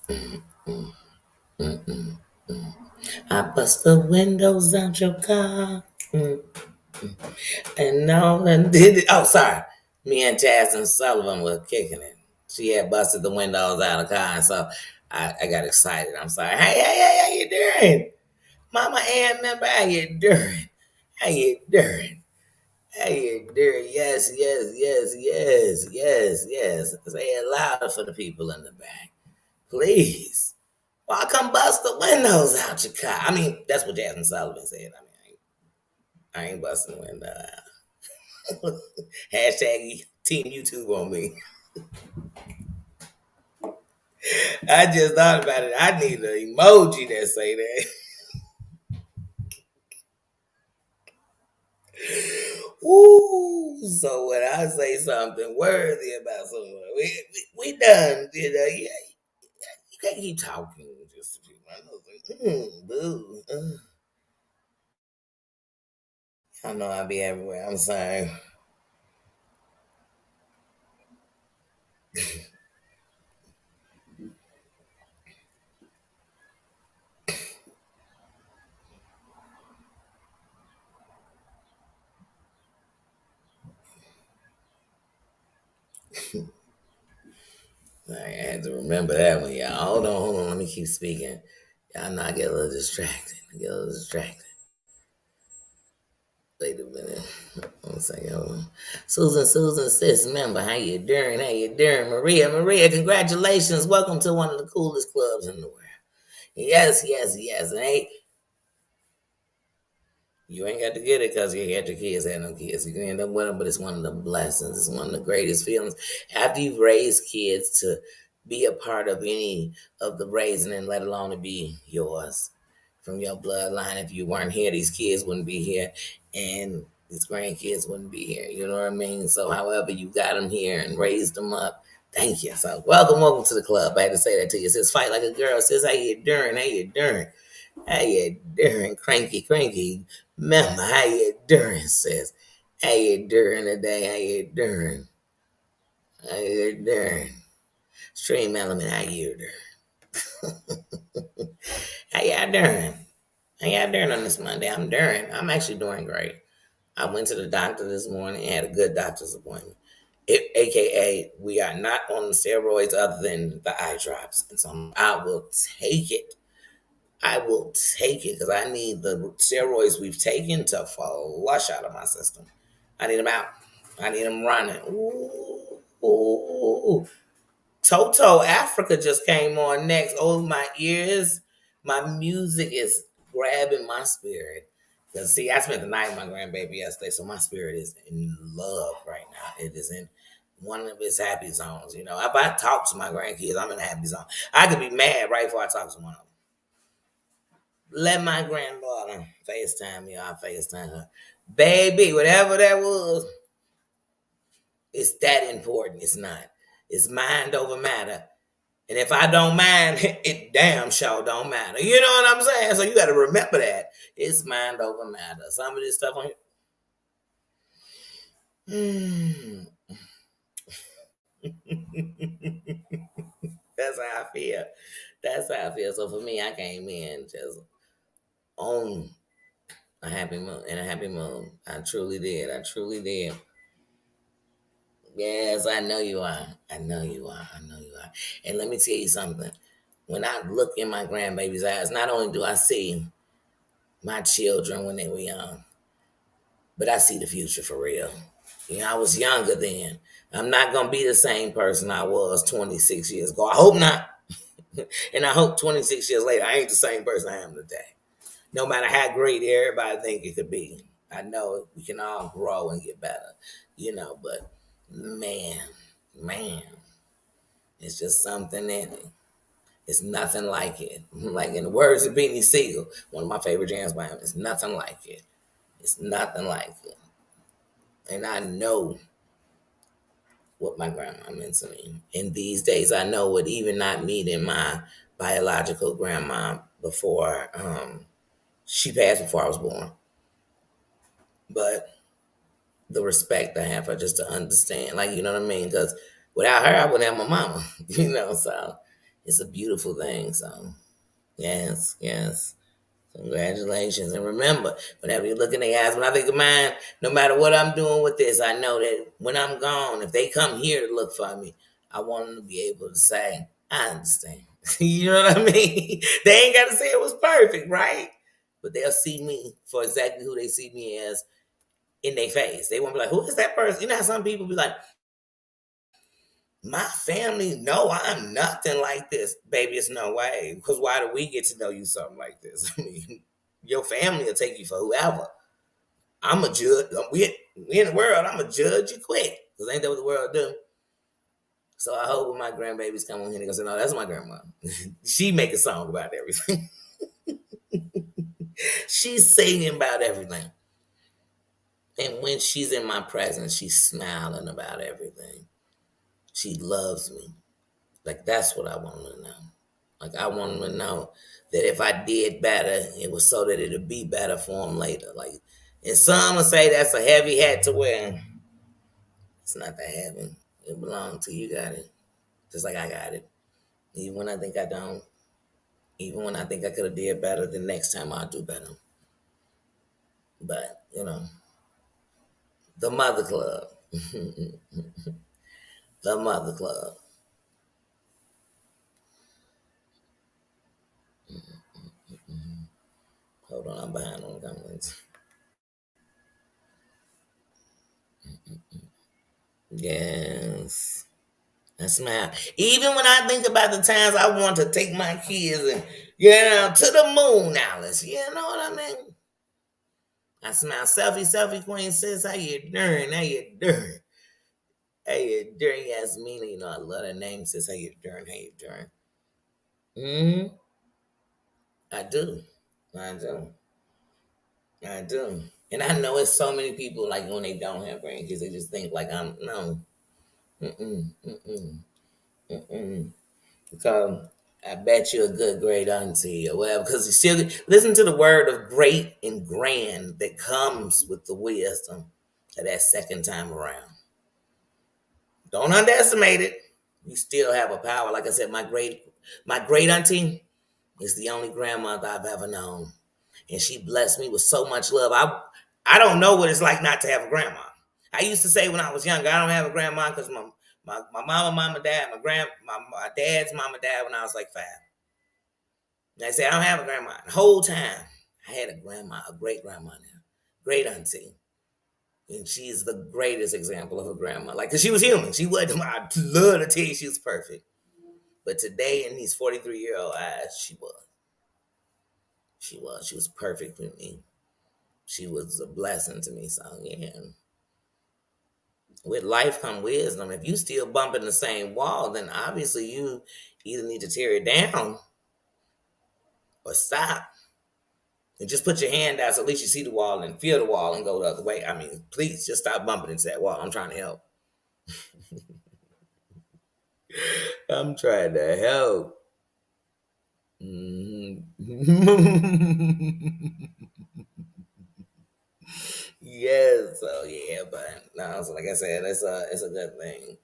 Mm, mm, mm, mm, mm. I bust the windows out your car. Mm, and no, and did it. Oh, sorry. Me and Jasmine Sullivan were kicking it. She had busted the windows out of the car, and so I got excited. I'm sorry. Hey, how you doing? Mama and member, how you doing? How you doing? How you doing? Yes, yes, yes, yes, yes, yes. Say it louder for the people in the back. Please. Well, come bust the windows out your car. I mean, that's what Jasmine Sullivan said. I ain't busting the window out. Hashtag Team YouTube on me. I just thought about it. I need an emoji that say that. Ooh, so when I say something worthy about someone, we done, yeah, you can't keep talking just to people. I know, like, boo. I know I'll be everywhere. I'm sorry. I had to remember that one, y'all. Hold on. Let me keep speaking. Y'all know I get a little distracted. Wait a minute. One second. Hold on. Susan, sis, member, how you doing? How you doing? Maria, congratulations. Welcome to one of the coolest clubs in the world. Yes, yes, yes. And hey, you ain't got to get it because you had your kids, had no kids. You can end up with them, but it's one of the blessings. It's one of the greatest feelings. After you've raised kids to be a part of any of the raising, and let alone to be yours from your bloodline. If you weren't here, these kids wouldn't be here, and these grandkids wouldn't be here. You know what I mean? So, however you got them here and raised them up, thank you. So, welcome to the club. I had to say that to you. It says, fight like a girl. It says, how you doing? How you doing? How you doing, cranky? Mama, how you doing, sis? How you doing today? How you doing? How you doing? Stream element, how you doing? How y'all doing? How y'all doing on this Monday? I'm actually doing great. I went to the doctor this morning and had a good doctor's appointment. AKA, we are not on steroids other than the eye drops. And so I will take it. I will take it because I need the steroids we've taken to flush out of my system. I need them out. I need them running. Ooh. Toto Africa just came on next. Oh, my ears. My music is grabbing my spirit. Because, see, I spent the night with my grandbaby yesterday, so my spirit is in love right now. It is in one of its happy zones. You know, if I talk to my grandkids, I'm in a happy zone. I could be mad right before I talk to one of them. Let my granddaughter FaceTime me. I'll FaceTime her. Baby, whatever that was, it's that important. It's not. It's mind over matter. And if I don't mind, it damn sure don't matter. You know what I'm saying? So you got to remember that. It's mind over matter. Some of this stuff on here. That's how I feel. That's how I feel. So for me, I came in just on a happy mood, in a happy mood. I truly did. I truly did. Yes, I know you are. I know you are. I know you are. And let me tell you something. When I look in my grandbaby's eyes, not only do I see my children when they were young, but I see the future for real. You know, I was younger then. I'm not going to be the same person I was 26 years ago. I hope not. And I hope 26 years later, I ain't the same person I am today. No matter how great everybody think it could be. I know we can all grow and get better, but man, man, it's just something in it. It's nothing like it. Like in the words of Beanie Siegel, one of my favorite jams by him, it's nothing like it. It's nothing like it. And I know what my grandma meant to me. And these days, I know what even not meeting my biological grandma before she passed before I was born. But the respect I have for her just to understand, like, you know what I mean? Because without her, I wouldn't have my mama, so It's a beautiful thing. So yes, yes. Congratulations. And remember, whenever you look in their eyes, when I think of mine, no matter what I'm doing with this, I know that when I'm gone, if they come here to look for me, I want them to be able to say, I understand. You know what I mean? They ain't got to say it was perfect, right? But they'll see me for exactly who they see me as in their face. They won't be like, who is that person? You know how some people be like, my family, no, I'm nothing like this. Baby, it's no way. Because why do we get to know you something like this? I mean, your family will take you for whoever. I'm a judge. We in the world, I'm a judge you quick. Because ain't that what the world do? So I hope when my grandbabies come on here, they gonna say, no, that's my grandma. She make a song about everything. She's singing about everything. And when she's in my presence, she's smiling about everything. She loves me. Like, that's what I want them to know. Like, I want them to know that if I did better, it was so that it'd be better for them later. Like, and some will say that's a heavy hat to wear. It's not that heavy. It belongs to you. Got it. Just like I got it. Even when I think I don't. Even when I think I could have did better, the next time I'll do better. But, the Mother Club. The Mother Club. Hold on, I'm behind on the comments. Yes. I smile. Even when I think about the times I want to take my kids and, to the moon, Alice. You know what I mean? I smile. Selfie, queen sis. How you doing? How you doing? How you doing, Yasmina? I love that name, sis. How you doing? How you doing? Hmm. I do. I do. I do. And I know it's so many people, like, when they don't have grandkids, they just think, like, I'm, no. Mm-mm, mm-mm, mm-mm. So I bet you a good great auntie or whatever, because you still listen to the word of great and grand that comes with the wisdom of that second time around. Don't underestimate it. You still have a power. Like I said, my great auntie is the only grandmother I've ever known, and she blessed me with so much love. I don't know what it's like not to have a grandma. I used to say when I was younger, I don't have a grandma because my mama died. My dad's mama died when I was like 5. And I say I don't have a grandma. The whole time I had a grandma, a great grandma now, great auntie. And she's the greatest example of a grandma. Like, cause she was human. She wasn't. I love to tell you she was perfect. But today, in these 43-year-old eyes, she was. She was. She was perfect with me. She was a blessing to me. So yeah. With life come wisdom. If you still bumping the same wall, then obviously you either need to tear it down or stop. And just put your hand out so at least you see the wall and feel the wall and go the other way. I mean, please just stop bumping into that wall. I'm trying to help. I'm trying to help. Mhm. Yes, so yeah, but no, so like I said, it's a good thing.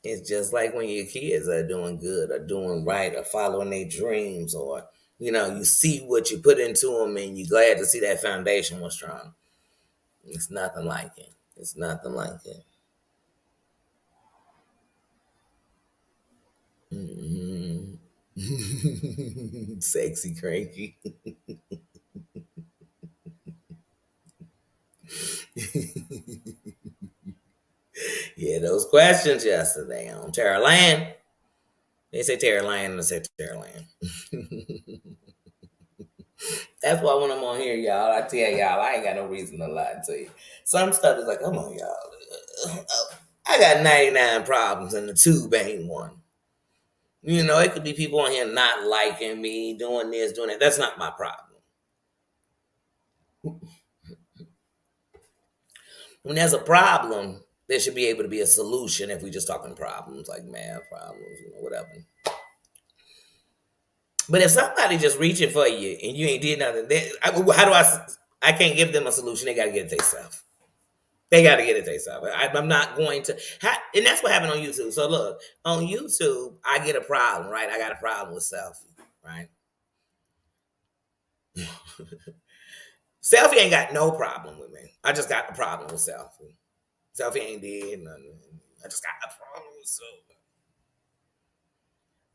It's just like when your kids are doing good or doing right or following their dreams, or you see what you put into them and you're glad to see that foundation was strong. It's nothing like it. It's nothing like it. Mhm. Sexy cranky. Yeah, those questions yesterday on Tara Land. They say Tara Land and I said Tara Land. That's why when I'm on here, y'all, I tell y'all I ain't got no reason to lie to you. Some stuff is like, come on, y'all. I got 99 problems and the tube ain't one. It could be people on here not liking me, doing this, doing that. That's not my problem. When there's a problem, there should be able to be a solution if we just talking problems, like math problems, whatever. But if somebody just reaching for you and you ain't did nothing, how do I can't give them a solution. They got to get it themselves. They got to get it themselves. I'm not going to, and that's what happened on YouTube. So look, on YouTube, I get a problem, right? I got a problem with selfie, right? Selfie ain't got no problem with me. I just got the problem with selfie. Selfie ain't did nothing. I just got a problem with selfie.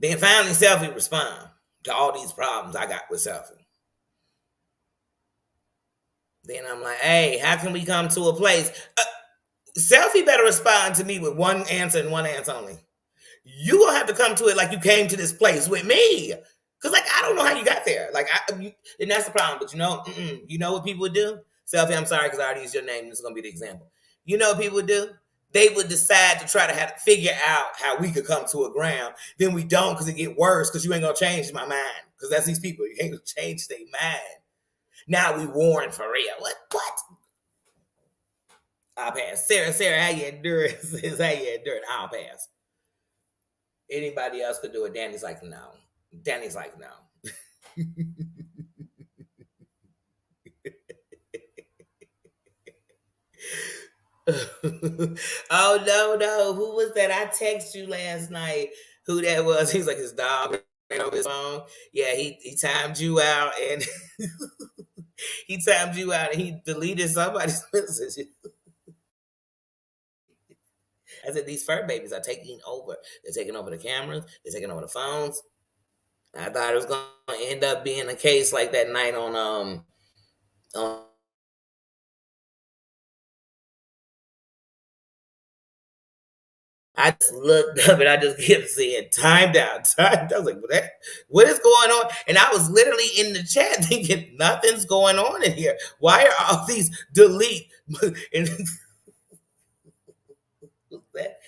Then finally, selfie respond to all these problems I got with selfie. Then I'm like, hey, how can we come to a place? Selfie better respond to me with one answer and one answer only. You gonna have to come to it like you came to this place with me. Cause like I don't know how you got there. And that's the problem. But you know what people would do? Selfie, I'm sorry because I already used your name. This is gonna be the example. You know what people would do? They would decide to try to have to figure out how we could come to a ground. Then we don't because it get worse because you ain't gonna change my mind. Because that's these people. You ain't gonna change their mind. Now we warn for real. What? I'll pass. Sarah, how you enduring? How you enduring? I'll pass. Anybody else could do it. Danny's like, no. Danny's like, no. Oh no. Who was that? I texted you last night. Who that was? He's like his dog on his phone. Yeah, he timed you out and he timed you out and he deleted somebody's message. I said these fur babies are taking over. They're taking over the cameras. They're taking over the phones. I thought it was gonna end up being a case like that night on I just looked up and I just kept saying timed out, timed. I was like, what is going on? And I was literally in the chat thinking nothing's going on in here. Why are all these delete? And that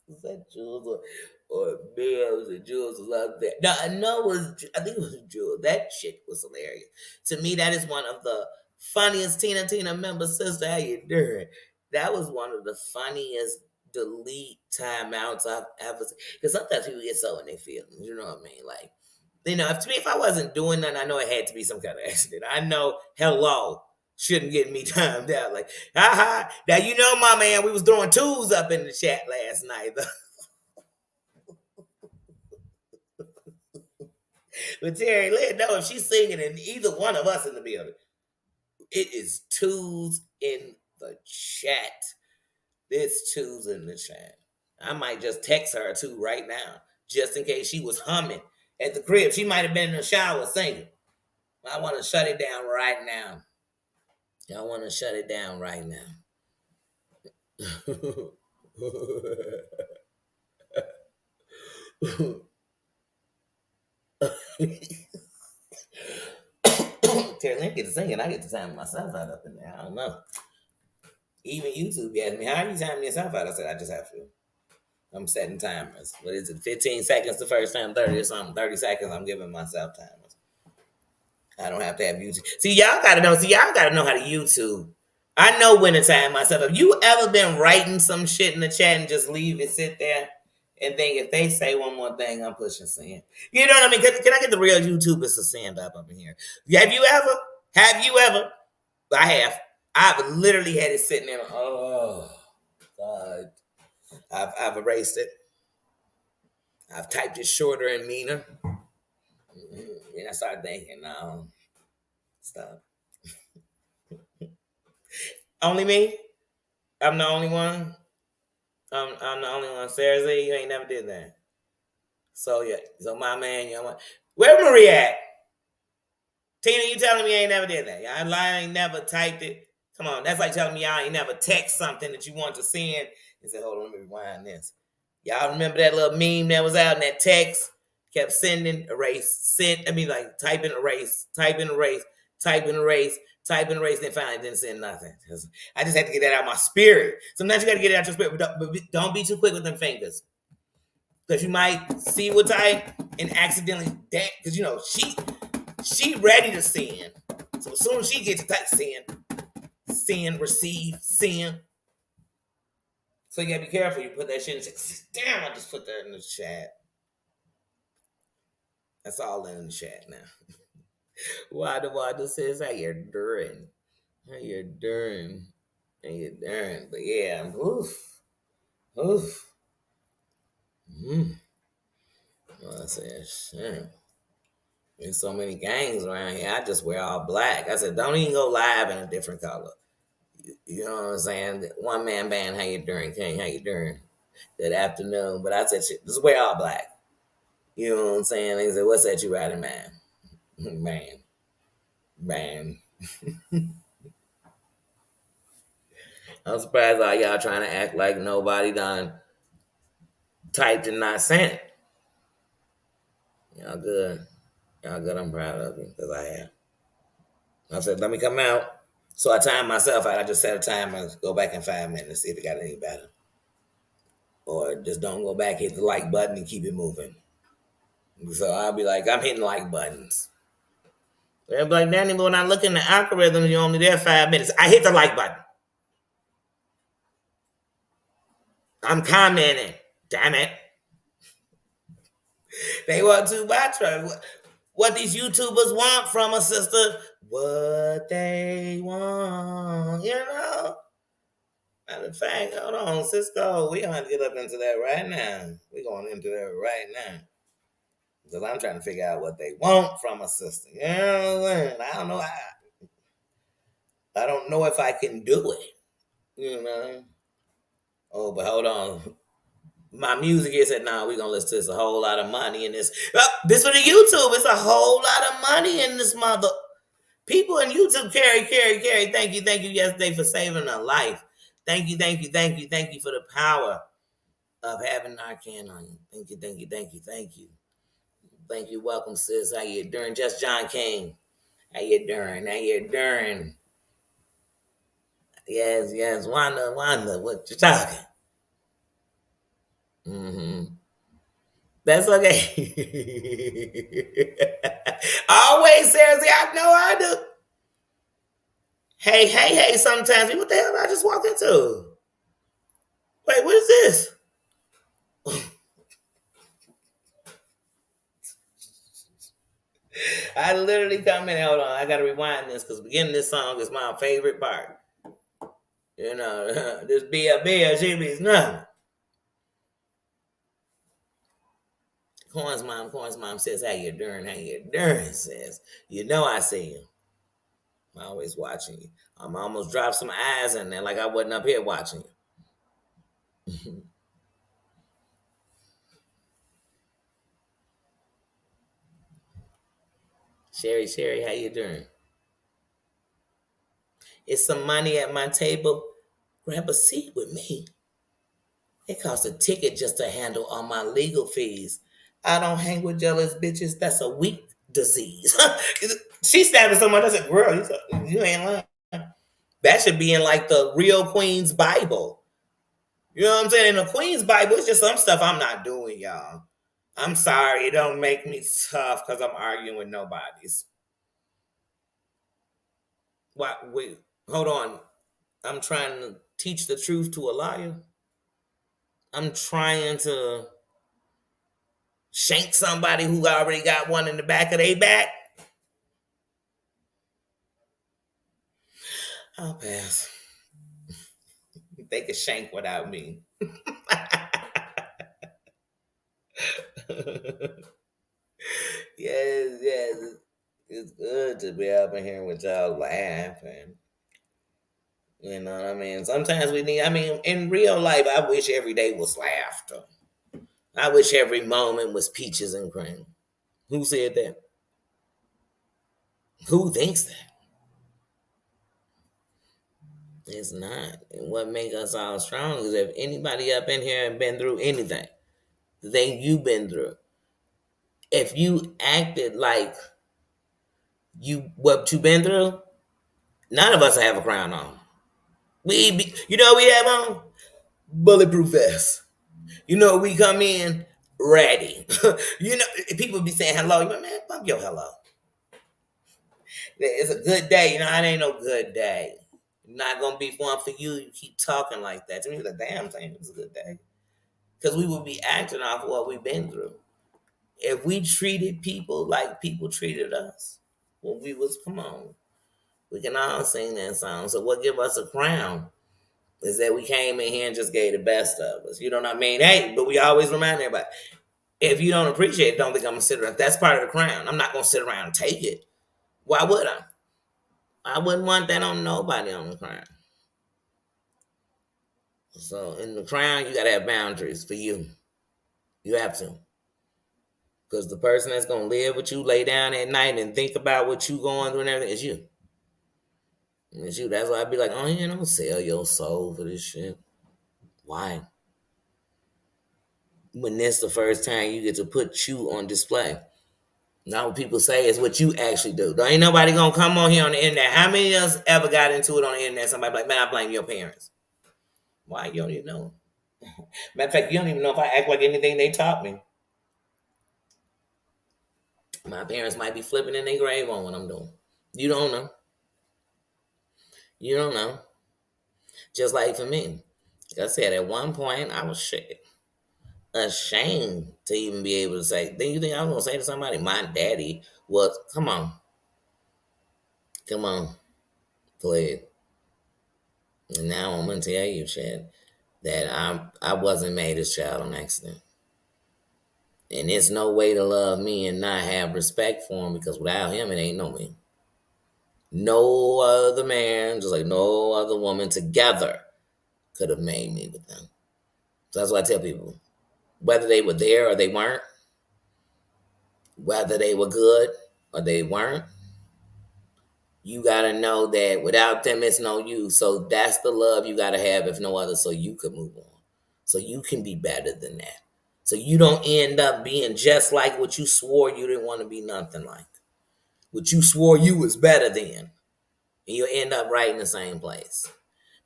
was that Jules or Bills and Jules was up there. No, I think it was Jules. That shit was hilarious. To me, that is one of the funniest Tina member sister. How you doing? That was one of the funniest delete timeouts I've ever seen. Because sometimes people get so in their feelings. You know what I mean? Like, if I wasn't doing nothing, I know it had to be some kind of accident. I know hello shouldn't get me timed out. Like, haha. Now you know, my man, we was throwing twos up in the chat last night. But Terry, let her know if she's singing and either one of us in the building. It is twos in the chat. There's twos in the chat. I might just text her too right now, just in case she was humming at the crib. She might have been in the shower singing. I want to shut it down right now. I want to shut it down right now. Terry Lynn get to singing. I get to time myself out up in there. I don't know. Even YouTube asked me, how are you timing yourself out? I said, I just have to. I'm setting timers. What is it? 15 seconds the first time, 30 or something. 30 seconds, I'm giving myself timers. I don't have to have YouTube. See, y'all gotta know. How to YouTube. I know when to time myself. Have you ever been writing some shit in the chat and just leave it sit there and think if they say one more thing, I'm pushing send? You know what I mean? Can I get the real YouTubers to stand up in here? Have you ever? Have you ever? I have. I've literally had it sitting there. Oh God. I've erased it. I've typed it shorter and meaner. And I started thinking, no, stop. Only me? I'm the only one? I'm the only one. Sarah Z, you ain't never did that. So yeah, so my man, you know what? Where Marie at? Tina, you telling me I ain't never did that? I ain't never typed it. Come on, that's like telling me I ain't never text something that you want to send and say, hold on, let me rewind this. Y'all remember that little meme that was out in that text? Kept sending, erase, send. I mean, like typing, erase, typing, erase, typing, erase, typing, erase. Then finally didn't send nothing. I just had to get that out of my spirit. Sometimes you got to get it out your spirit, but don't be too quick with them fingers. Because you might see what type and accidentally, because she ready to send. So as soon as she gets to type send, receive, send. So you gotta be careful. You put that shit in the chat. Damn, I just put that in the chat. That's all in the chat now. Wada says how you're doing. How you doing? How you doing? But yeah, oof, oof. Mm. Well, I said, shit. There's so many gangs around here. I just wear all black. I said, don't even go live in a different color. You know what I'm saying? One man band, how you doing, King? How you doing? Good afternoon. But I said, shit, just wear all black. You know what I'm saying? They said, what's that you riding, man? Man, man. I'm surprised all y'all trying to act like nobody done typed and not sent it. Y'all good. Y'all good. I'm proud of you because I have. I said, let me come out. So I timed myself out. I just set a timer, go back in 5 minutes, see if it got any better. Or just don't go back, hit the like button and keep it moving. So I'll be like, I'm hitting like buttons. They'll be like, Danny, but when I look in the algorithms, you're only there 5 minutes. I hit the like button. I'm commenting. Damn it. They want too much. What these YouTubers want from a sister, what they want, you know? Matter of fact, hold on, Cisco, we gonna have to get up into that right now. We going into that right now. Because I'm trying to figure out what they want from a sister. You know what I'm saying? I don't know. I don't know if I can do it. You know? Oh, but hold on. My music is said, nah, we're gonna listen to this. A whole lot of money in this. This for the YouTube. It's a whole lot of money in this mother. People in YouTube carry. Thank you yesterday for saving a life. Thank you for the power of having Narcan on you. Thank you. Thank you. Welcome, sis. How you doing? Just John King. How you doing? Yes. Wanda, what you talking? Mm-hmm. That's okay. Always, Sarah, I know I do. Hey, sometimes. What the hell did I just walk into? Wait, what is this? I literally come in. Hold on, I gotta rewind this because beginning this song is my favorite part. You know, this be she be nothing. Corn's mom says, "How you doing? Says, you know I see you. I'm always watching you. I'm almost dropped some eyes in there like I wasn't up here watching you." Sherry, how you doing? It's some money at my table. Grab a seat with me. It costs a ticket just to handle all my legal fees. I don't hang with jealous bitches. That's a weak disease. She stabbing someone. I said, girl, you ain't lying. That should be in like the real Queen's Bible. You know what I'm saying? In the Queen's Bible, it's just some stuff I'm not doing, y'all. I'm sorry. It don't make me tough because I'm arguing with nobody's. What? Wait, hold on. I'm trying to teach the truth to a liar. I'm trying to shank somebody who already got one in the back of their back. I'll pass. They could shank without me. Yes. It's good to be up in here with y'all laughing. You know what I mean? Sometimes we need, in real life, I wish every day was laughter. I wish every moment was peaches and cream. Who said that? Who thinks that? It's not. And what makes us all strong is if anybody up in here and been through anything, the thing you've been through, if you acted like what you been through, none of us have a crown on. You know what we have on? Bulletproof vests. You know we come in ready. You know people be saying hello. You like, man, fuck your hello. It's a good day. You know it ain't no good day. Not gonna be one for you. You keep talking like that. To me, like, damn, saying it's a good day because we would be acting off of what we've been through. If we treated people like people treated us when we was, come on, We can all sing that song. So what give us a crown is that we came in here and just gave the best of us. You know what I mean? Hey, but we always remind everybody, if you don't appreciate it, don't think I'm gonna sit around. That's part of the crown. I'm not gonna sit around and take it. Why would I? I wouldn't want that on nobody on the crown. So in the crown, you gotta have boundaries for you. You have to. Because the person that's gonna live with you, lay down at night and think about what you going through and everything is you. It's you. That's why I'd be like, oh, you don't sell your soul for this shit. Why? When this the first time you get to put you on display. Not what people say is what you actually do. There ain't nobody gonna come on here on the internet. How many of us ever got into it on the internet? Somebody be like, man, I blame your parents. Why? You don't even know. Matter of fact, you don't even know if I act like anything they taught me. My parents might be flipping in their grave on what I'm doing. You don't know. You don't know. Just like for me. Like I said, at one point, I was ashamed to even be able to say, then you think I was going to say to somebody, my daddy was, come on, play it. And now I'm going to tell you, Chad, that I wasn't made as child on accident. And there's no way to love me and not have respect for him because without him, it ain't no me. No other man, just like no other woman together could have made me with them. So that's why I tell people, whether they were there or they weren't, whether they were good or they weren't, you gotta know that without them, it's no you. So that's the love you gotta have, if no other, so you could move on. So you can be better than that. So you don't end up being just like what you swore you didn't want to be nothing like. What you swore you was better than. And you'll end up right in the same place.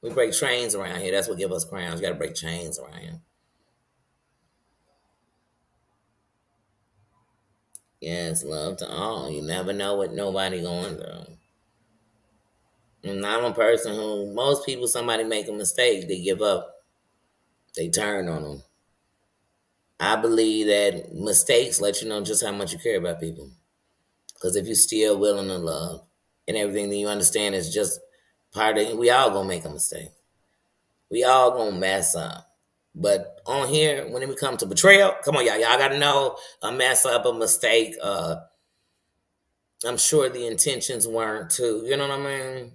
We break trains around here. That's what give us crowns. You gotta break chains around here. Yes, love to all. You never know what nobody going through. And I'm a person who, most people, somebody make a mistake, they give up. They turn on them. I believe that mistakes let you know just how much you care about people. Because if you're still willing to love and everything, then you understand it's just part of it. We all gonna make a mistake. We all gonna mess up. But on here, when it comes to betrayal, come on, y'all gotta know a mess up, a mistake. I'm sure the intentions weren't too. You know what I mean?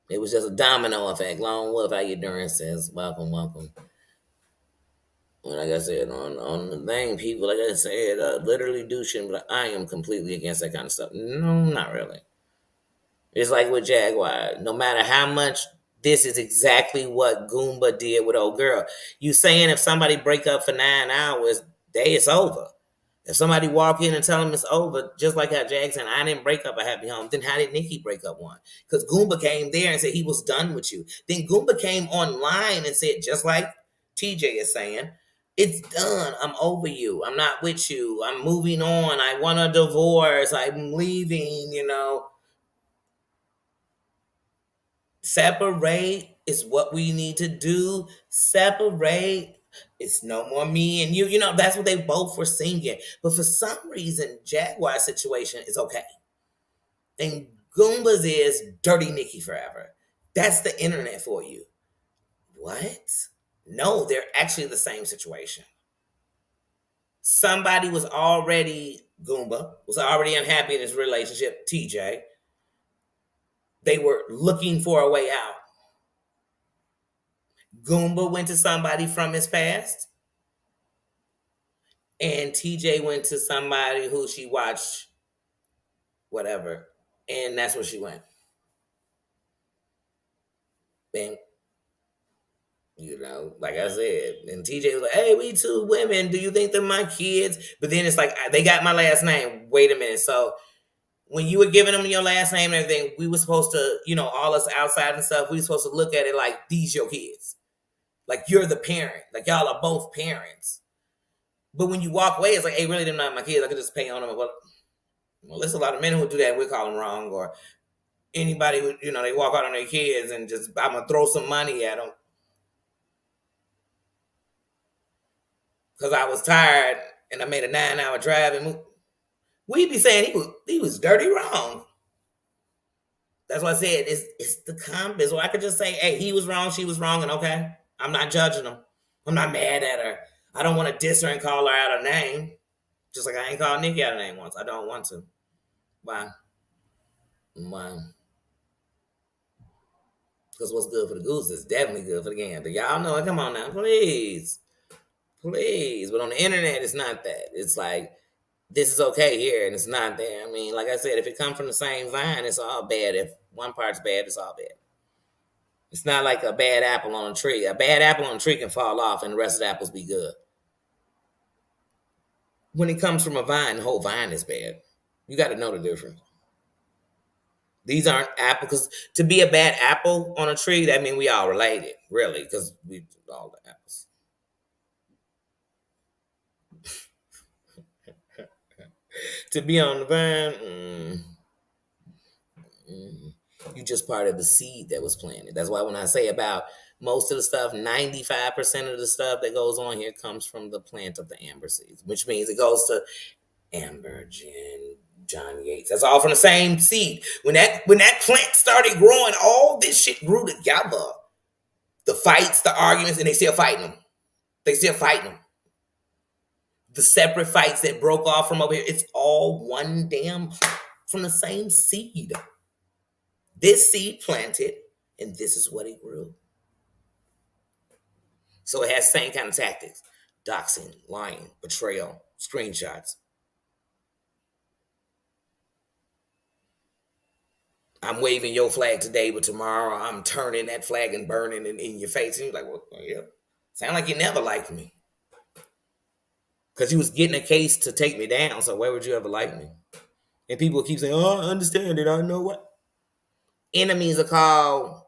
It was just a domino effect. Long Wolf, how you doing? Says, welcome, welcome. Like I said, on the thing, people, like I said, literally douching, but I am completely against that kind of stuff. No, not really. It's like with Jaguar. No matter how much, this is exactly what Goomba did with old girl. You saying if somebody break up for 9 hours, day it's over. If somebody walk in and tell them it's over, just like how Jackson, I didn't break up a happy home, then how did Nikki break up one? Because Goomba came there and said he was done with you. Then Goomba came online and said, just like TJ is saying, it's done. I'm over you. I'm not with you. I'm moving on. I want a divorce. I'm leaving, Separate is what we need to do. Separate. It's no more me and you. That's what they both were singing. But for some reason, Jaguar's situation is okay. And Goomba's is Dirty Nikki Forever. That's the internet for you. What? No, they're actually the same situation. Somebody was already, Goomba, was already unhappy in his relationship, TJ. They were looking for a way out. Goomba went to somebody from his past. And TJ went to somebody who she watched, whatever. And that's where she went. And, like I said, and TJ was like, hey, we two women. Do you think they're my kids? But then it's like, they got my last name. Wait a minute. So when you were giving them your last name and everything, we were supposed to, all us outside and stuff, we were supposed to look at it like, these your kids. Like, you're the parent. Like, y'all are both parents. But when you walk away, it's like, hey, really, they're not my kids. I could just pay on them. Well, there's a lot of men who do that. We call them wrong. Or anybody who, they walk out on their kids and just, I'm going to throw some money at them. Because I was tired and I made a 9-hour drive and we be saying he was dirty wrong. That's why I said it's the compass. Or I could just say, hey, he was wrong, she was wrong, and okay, I'm not judging them. I'm not mad at her. I don't want to diss her and call her out her name. Just like I ain't called Nikki out her name once. I don't want to. Why? Why? Because what's good for the goose is definitely good for the gander. Y'all know it. Come on now, please. Please. But on the internet, it's not that. It's like, this is okay here, and it's not there. I mean, like I said, if it comes from the same vine, it's all bad. If one part's bad, it's all bad. It's not like a bad apple on a tree. A bad apple on a tree can fall off, and the rest of the apples be good. When it comes from a vine, the whole vine is bad. You got to know the difference. These aren't apples. Because to be a bad apple on a tree, that means we all related, really, because we all the apples. To be on the vine, you just part of the seed that was planted. That's why when I say about most of the stuff, 95% of the stuff that goes on here comes from the plant of the amber seeds, which means it goes to Amber, Jen, John Yates. That's all from the same seed. When that plant started growing, all this shit grew together. The fights, the arguments, and they still fighting them. They still fighting them. The separate fights that broke off from over here, it's all one damn from the same seed. This seed planted, and this is what it grew. So it has same kind of tactics: doxing, lying, betrayal, screenshots. I'm waving your flag today, but tomorrow I'm turning that flag and burning it in your face. And you're like, well, yeah. Sound like you never liked me. Because you was getting a case to take me down, so why would you ever like me? And people keep saying, oh, I understand it. I know what. Enemies are called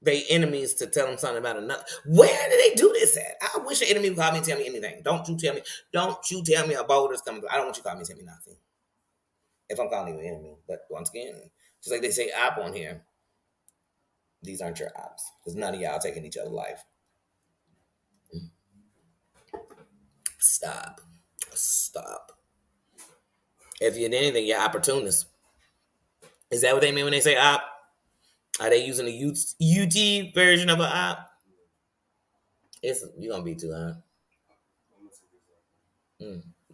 they enemies to tell them something about another. Where do they do this at? I wish an enemy would call me and tell me anything. Don't you tell me a boulder's coming. I don't want you to call me and tell me nothing. If I'm calling you an enemy. But once again, just like they say op on here, these aren't your ops. Because none of y'all taking each other's life. Stop. Stop. If you're anything, you're opportunists. Is that what they mean when they say op? Are they using the UT version of an op? You're gonna be too high.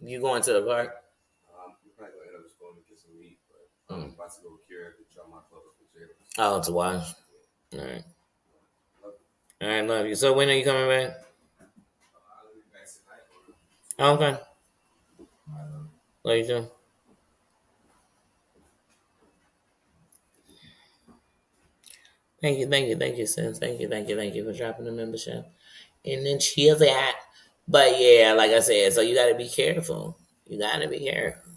You going to the park? I'm probably gonna end up just going to get some meat, but I'm about to go cure to try my club with potatoes. Oh, to watch. All right. All right, love you. So when are you coming back? I'll be back tonight. Oh, okay. Love you too. Thank you, sis. Thank you for dropping the membership. And then chill that. But yeah, like I said, so you gotta be careful. You gotta be careful.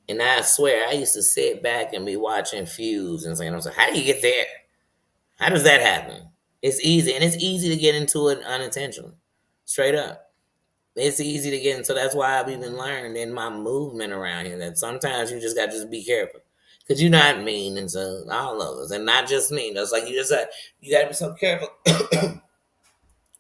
And I swear, I used to sit back and be watching Fuse and saying, how do you get there? How does that happen? It's easy, and it's easy to get into it unintentionally. Straight up. It's easy to get into. That's why I've even learned in my movement around here that sometimes you just got to just be careful. Because you're not mean, and so all of us, and not just me. That's like you just said, you got to be so careful. Because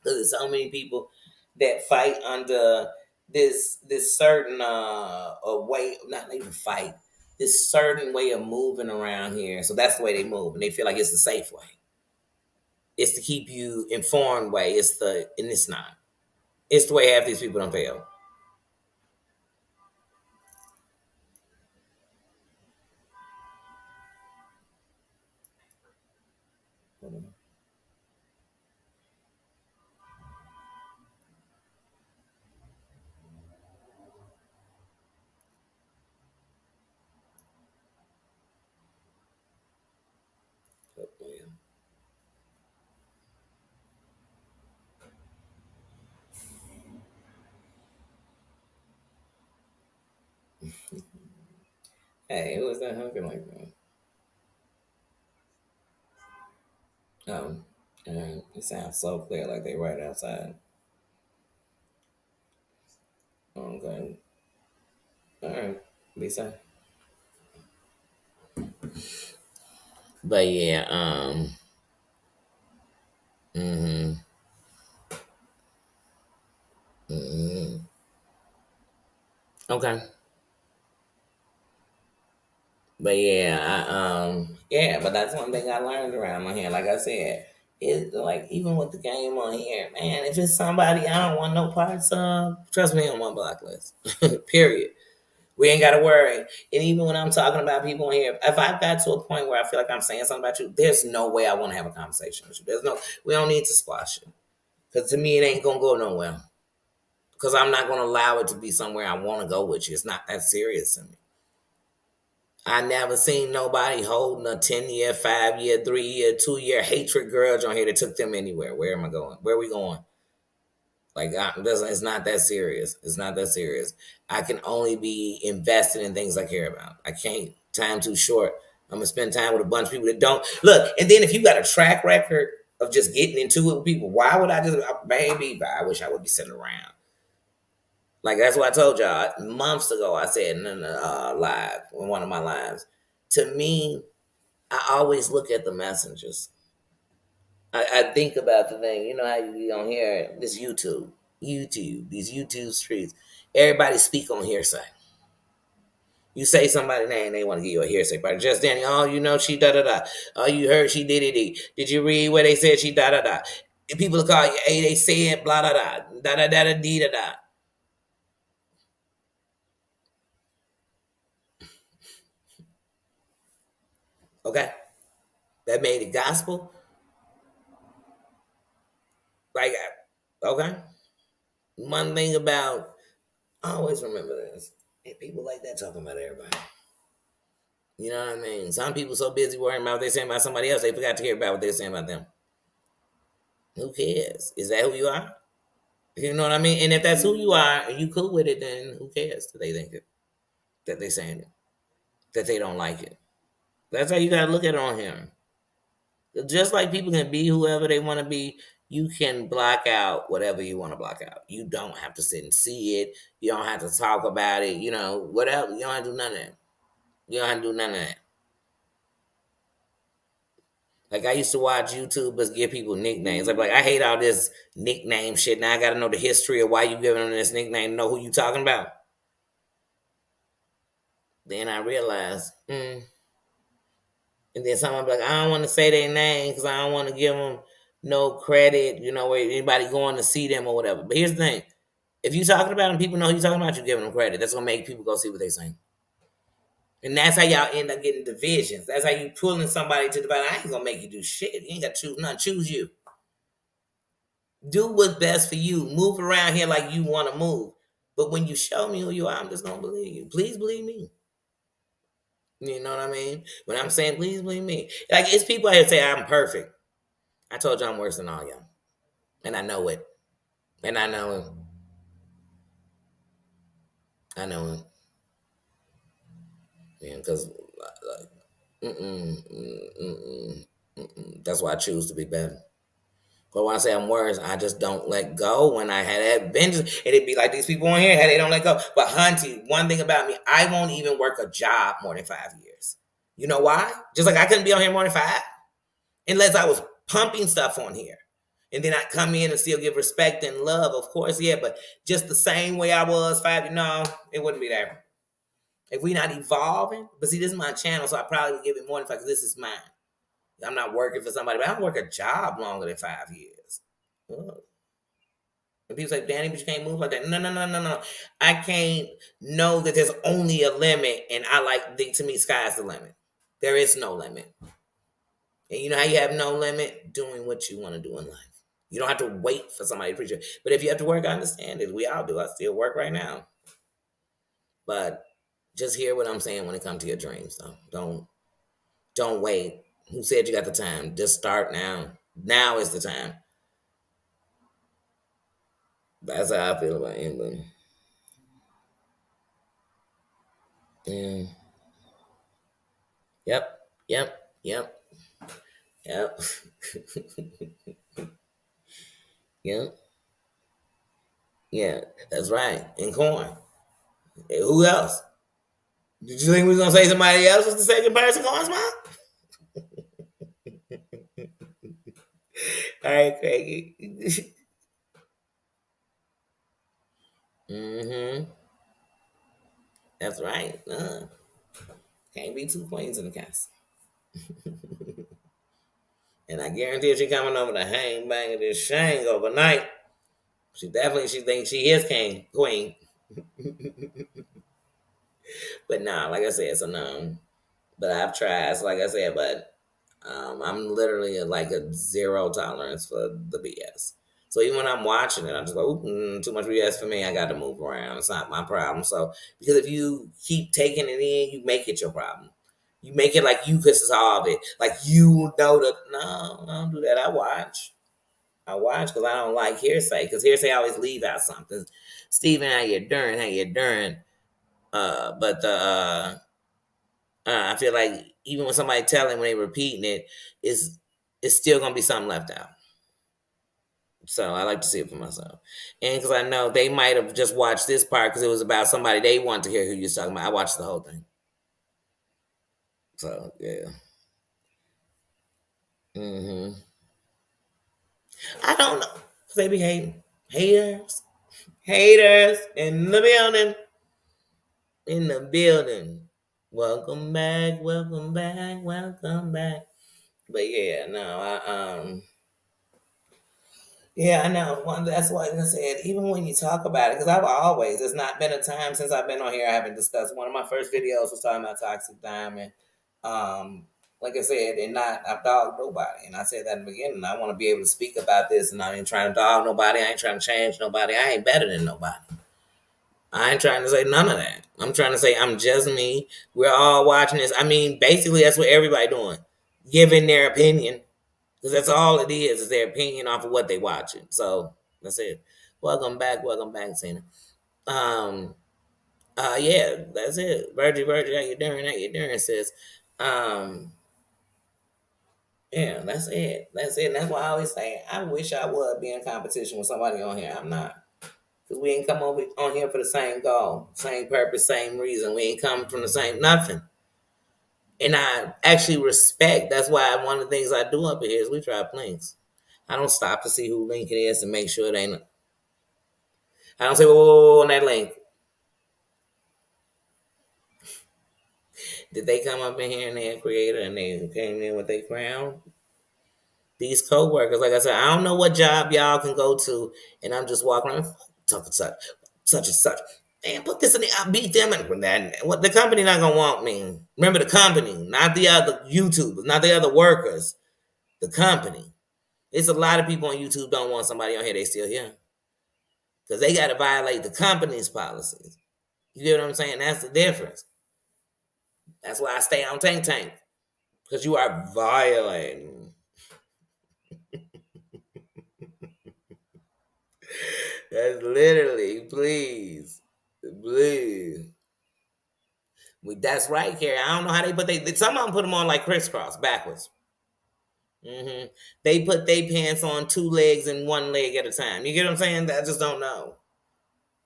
there's so many people that fight under this certain way, not even fight, this certain way of moving around here. So that's the way they move, and they feel like it's the safe way. It's to keep you informed way. And it's not. It's the way half these people don't fail. Hey, who was that honking like that? It sounds so clear, like they right outside. Okay, all right, be safe. But yeah, mm-hmm, mm-hmm. Okay. But yeah, Yeah, but that's one thing I learned around my here. Like I said, it's like even with the game on here, man. If it's somebody I don't want no parts of, trust me, on my block list. Period. We ain't got to worry. And even when I'm talking about people on here, if I've got to a point where I feel like I'm saying something about you, there's no way I want to have a conversation with you. There's no, we don't need to squash it. Because to me, it ain't going to go nowhere. Because I'm not going to allow it to be somewhere I want to go with you. It's not that serious to me. I never seen nobody holding a 10-year, 5-year, 3-year, 2-year hatred grudge on here that took them anywhere. Where am I going? Where are we going? Like, it's not that serious. It's not that serious. I can only be invested in things I care about. I can't. Time too short. I'm gonna spend time with a bunch of people that don't look. And then if you got a track record of just getting into it with people, why would I just? Maybe, but I wish I would be sitting around. Like that's what I told y'all months ago. I said in a live, in one of my lives. To me, I always look at the messengers. I think about the thing. You know how you on here, this these YouTube streets. Everybody speak on hearsay. You say somebody's name, they want to give you a hearsay. But just Danny, oh, you know she da da da. Oh, you heard she did it. Did you read where they said she da da da? People will call you, hey, they said blah da da da da da da dee da da. Okay, that made it gospel. Like, okay. One thing about I always remember this. And people like that talking about everybody. You know what I mean? Some people so busy worrying about what they're saying about somebody else, they forgot to hear about what they're saying about them. Who cares? Is that who you are? You know what I mean? And if that's who you are and you cool with it, then who cares that they think it, that they saying it, that they don't like it. That's how you gotta look at it on here. Just like people can be whoever they want to be, you can block out whatever you want to block out. You don't have to sit and see it. You don't have to talk about it. You know, whatever. You don't have to do none of that. You don't have to do none of that. Like I used to watch YouTubers give people nicknames. I'm like, I hate all this nickname shit. Now I got to know the history of why you giving them this nickname. To know who you talking about. Then I realized, and then someone be like, I don't want to say their name because I don't want to give them no credit. You know, where anybody going to see them or whatever. But here's the thing: if you talking about them, people know who you talking about. You giving them credit. That's gonna make people go see what they saying. And that's how y'all end up getting divisions. That's how you pulling somebody to divide. I ain't gonna make you do shit. You ain't got to choose none. Choose you. Do what's best for you. Move around here like you want to move. But when you show me who you are, I'm just gonna believe you. Please believe me. You know what I mean? When I'm saying please believe me, like it's people out here say I'm perfect. I told you I'm worse than all y'all, and I know it. And I know it. I know it. Yeah, because that's why I choose to be better. But when I say I'm worse, I just don't let go. When I had that vengeance, and it'd be like these people on here, they don't let go. But Hunty, one thing about me, I won't even work a job more than 5 years. You know why? Just like I couldn't be on here more than 5, unless I was pumping stuff on here. And then I come in and still give respect and love, of course, yeah. But just the same way I was 5, no, it wouldn't be there. If we not evolving, but see, this is my channel, so I probably would give it more than 5 because this is mine. I'm not working for somebody, but I don't work a job longer than 5 years. Ugh. And people say, Danny, but you can't move like that. No, no, no, no, no. I can't know that there's only a limit, and I like, to me, sky's the limit. There is no limit. And you know how you have no limit? Doing what you want to do in life. You don't have to wait for somebody to appreciate it. But if you have to work, I understand it. We all do. I still work right now. But just hear what I'm saying when it comes to your dreams. Though. Don't wait. Who said you got the time? Just start now. Now is the time. That's how I feel about England. Yeah. Yep. Yep. Yep. Yep. Yep. Yeah. That's right. And corn. Hey, who else? Did you think we was gonna say somebody else was the second person corn smile? All right, Craigie. Mm-hmm. That's right. Can't be two queens in the castle. And I guarantee if she coming over to hang bang this shang overnight, she thinks she is king queen. But nah, like I said, so no. But I've tried, so like I said, but I'm literally at like a zero tolerance for the BS. So even when I'm watching it, I'm just like, too much BS for me. I got to move around. It's not my problem. So because if you keep taking it in, you make it your problem. You make it like you could solve it. Like you know that. No, I don't do that. I watch. I watch because I don't like hearsay. Because hearsay always leave out something. Steven, how you doing? How you doing? But the I feel like even when somebody telling when they repeating it, it's still gonna be something left out. So I like to see it for myself, and because I know they might have just watched this part because it was about somebody they want to hear who you're talking about. I watched the whole thing, so yeah. I don't know. They be hating, haters in the building, in the building. Welcome back, welcome back, welcome back. But yeah, no, yeah, I know. That's why I said, even when you talk about it, because I've always, there's not been a time since I've been on here I haven't discussed. One of my first videos was talking about toxic diamond. Um, like I said, and not, I've dogged nobody. And I said that in the beginning. I want to be able to speak about this, and I ain't trying to dog nobody. I ain't trying to change nobody. I ain't better than nobody. I ain't trying to say none of that. I'm trying to say I'm just me. We're all watching this. I mean, basically, that's what everybody doing, giving their opinion. Because that's all it is their opinion off of what they watching. So that's it. Welcome back, Cena. Um, yeah, that's it. Virgie, how you doing? How you doing, sis? Um, yeah, that's it. That's it. And that's why I always say I wish I would be in competition with somebody on here. I'm not. Because we ain't come over on here for the same goal, same purpose, same reason. We ain't come from the same nothing. And I actually respect. That's why one of the things I do up here is we try links. I don't stop to see who link it is to make sure it ain't. I don't say whoa on that link. Did they come up in here and they a creator and they came in with their crown? These co-workers, like I said, I don't know what job y'all can go to, and I'm just walking around such and such, such and such. And put this in the, I beat them and that. What the company not gonna want me? Remember the company, not the other YouTubers, not the other workers. The company. It's a lot of people on YouTube don't want somebody on here. They still here because they got to violate the company's policies. You get what I'm saying? That's the difference. That's why I stay on Tank Tank because you are violating. That's literally, please, please. That's right, Carrie. I don't know how they put some of them put them on like crisscross backwards. They put their pants on two legs and one leg at a time. You get what I'm saying? I just don't know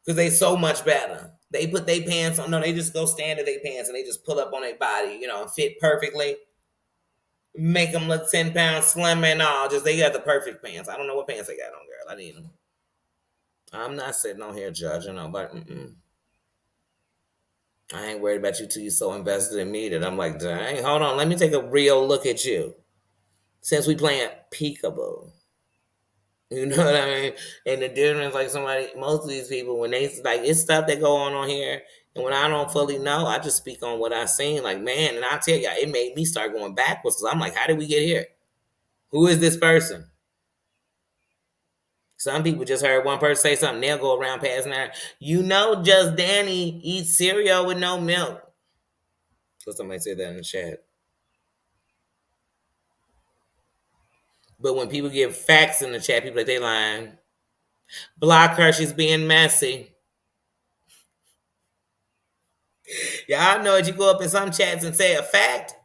because they so much better. They put their pants on. No, they just go stand to their pants and they just pull up on their body. Fit perfectly. Make them look 10 pounds slimmer and all. Just they got the perfect pants. I don't know what pants they got on, girl. I need them. I'm not sitting on here judging nobody. I ain't worried about you till you so invested in me that I'm like, dang, hold on, let me take a real look at you. Since we playing peekaboo. You know what I mean? And the difference, like most of these people, when they, like, it's stuff that go on here, and when I don't fully know, I just speak on what I seen. Like, man, and I tell you, it made me start going backwards because I'm like, how did we get here? Who is this person? Some people just heard one person say something, they'll go around passing out. Just Danny eats cereal with no milk. So somebody said that in the chat. But when people give facts in the chat, people like they lying. Block her, she's being messy. Y'all know it. You go up in some chats and say a fact,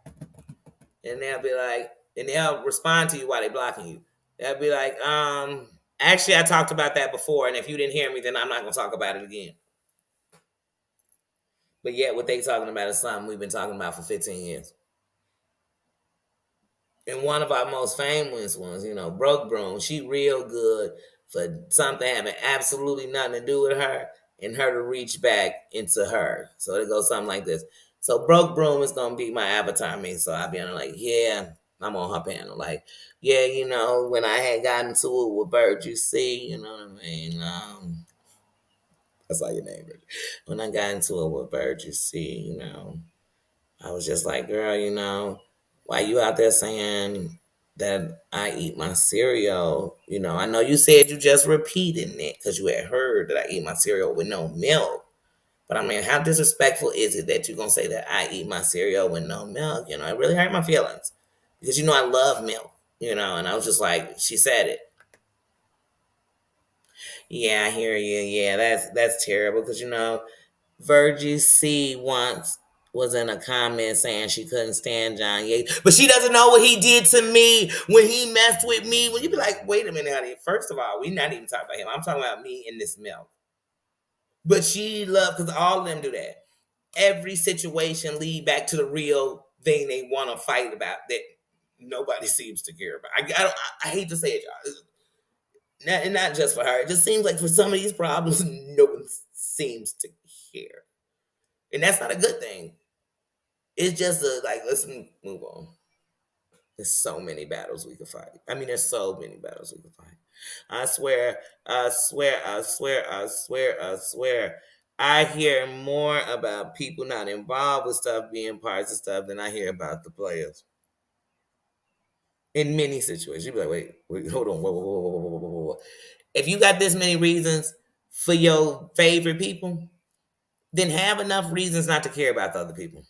and they'll be like, and they'll respond to you while they blocking you. They'll be like, actually, I talked about that before, and if you didn't hear me, then I'm not gonna talk about it again. But yet, what they talking about is something we've been talking about for 15 years. And one of our most famous ones, Broke Broom, she real good for something having absolutely nothing to do with her and her to reach back into her. So it goes something like this. So Broke Broom is gonna be my avatar me. So I'll be on like, yeah, I'm on her panel. Like, yeah, when I had gotten to it with Bird, you see, you know what I mean? That's like your name, Bird. When I got into it with Bird, you see, I was just like, girl, why you out there saying that I eat my cereal? I know you said you just repeating it because you had heard that I eat my cereal with no milk. But I mean, how disrespectful is it that you're gonna say that I eat my cereal with no milk? It really hurt my feelings because I love milk. And I was just like, she said it. Yeah, I hear you. Yeah, that's terrible because Virgie C once was in a comment saying she couldn't stand John Yates, but she doesn't know what he did to me when he messed with me. When you be like, wait a minute, honey. First of all, we not even talking about him. I'm talking about me in this milk. But she loved because all of them do that. Every situation lead back to the real thing they want to fight about that nobody seems to care about. I hate to say it, y'all. Not just for her. It just seems like for some of these problems, no one seems to care, and that's not a good thing. It's just like let's move on. There's so many battles we could fight. I mean, there's so many battles we could fight. I swear, I swear, I swear, I swear, I swear. I hear more about people not involved with stuff being parts of stuff than I hear about the players. In many situations, you be like, wait, hold on, whoa. If you got this many reasons for your favorite people, then have enough reasons not to care about the other people.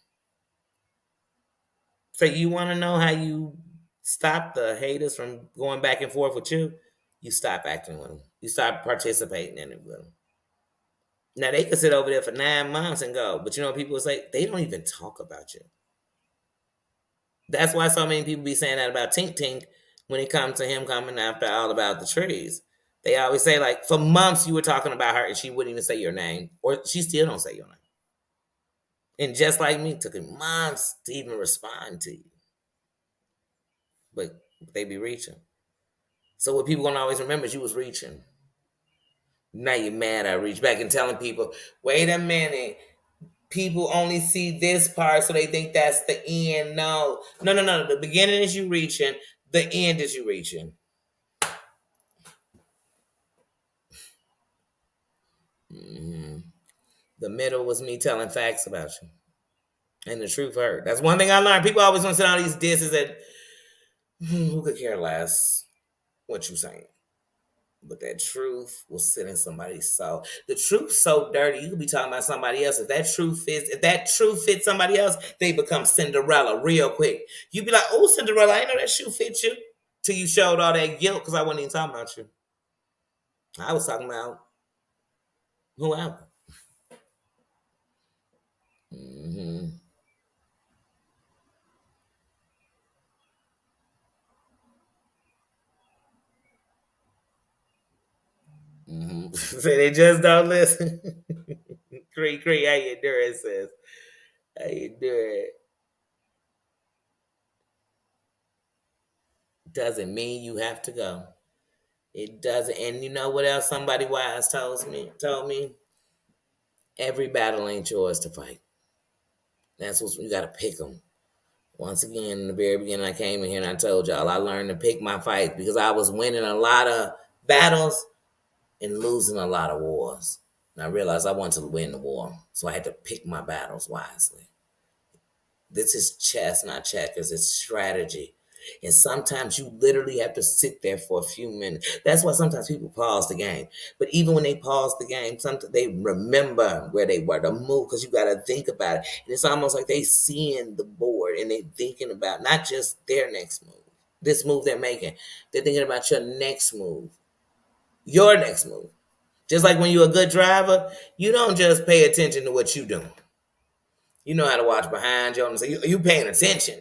So you want to know how you stop the haters from going back and forth with you? You stop acting with them. You stop participating in it with them. Now they could sit over there for 9 months and go, but you know what people say? They don't even talk about you. That's why so many people be saying that about Tink Tink when it comes to him coming after all about the trees. They always say like for months you were talking about her and she wouldn't even say your name, or she still don't say your name. And just like me, it took him months to even respond to you. But they be reaching. So what people gonna always remember is you was reaching. Now you're mad I reached back and telling people, wait a minute, people only see this part, so they think that's the end. No. The beginning is you reaching, the end is you reaching. hmm The middle was me telling facts about you. And the truth hurt. That's one thing I learned. People always want to send all these disses that who could care less what you saying. But that truth will sit in somebody's soul. The truth's so dirty, you could be talking about somebody else. If that truth fits somebody else, they become Cinderella real quick. You be like, oh, Cinderella, I didn't know that shoe fits you. Till you showed all that guilt because I wasn't even talking about you. I was talking about whoever. Mm-hmm. Mm-hmm. So they just don't listen. Cree, how you doing, sis? How you doing? Doesn't mean you have to go. It doesn't. And you know what else somebody wise told me? Every battle ain't yours to fight. That's what you got to pick them. Once again, in the very beginning, I came in here and I told y'all I learned to pick my fights because I was winning a lot of battles and losing a lot of wars. And I realized I wanted to win the war, so I had to pick my battles wisely. This is chess, not checkers. It's strategy. And sometimes you literally have to sit there for a few minutes. That's why sometimes people pause the game. But even when they pause the game, sometimes they remember where they were, the move, because you got to think about it. And it's almost like they seeing the board and they thinking about not just their next move, this move they're making. They're thinking about your next move, your next move. Just like when you're a good driver, you don't just pay attention to what you're doing. You know how to watch behind you. So you paying attention.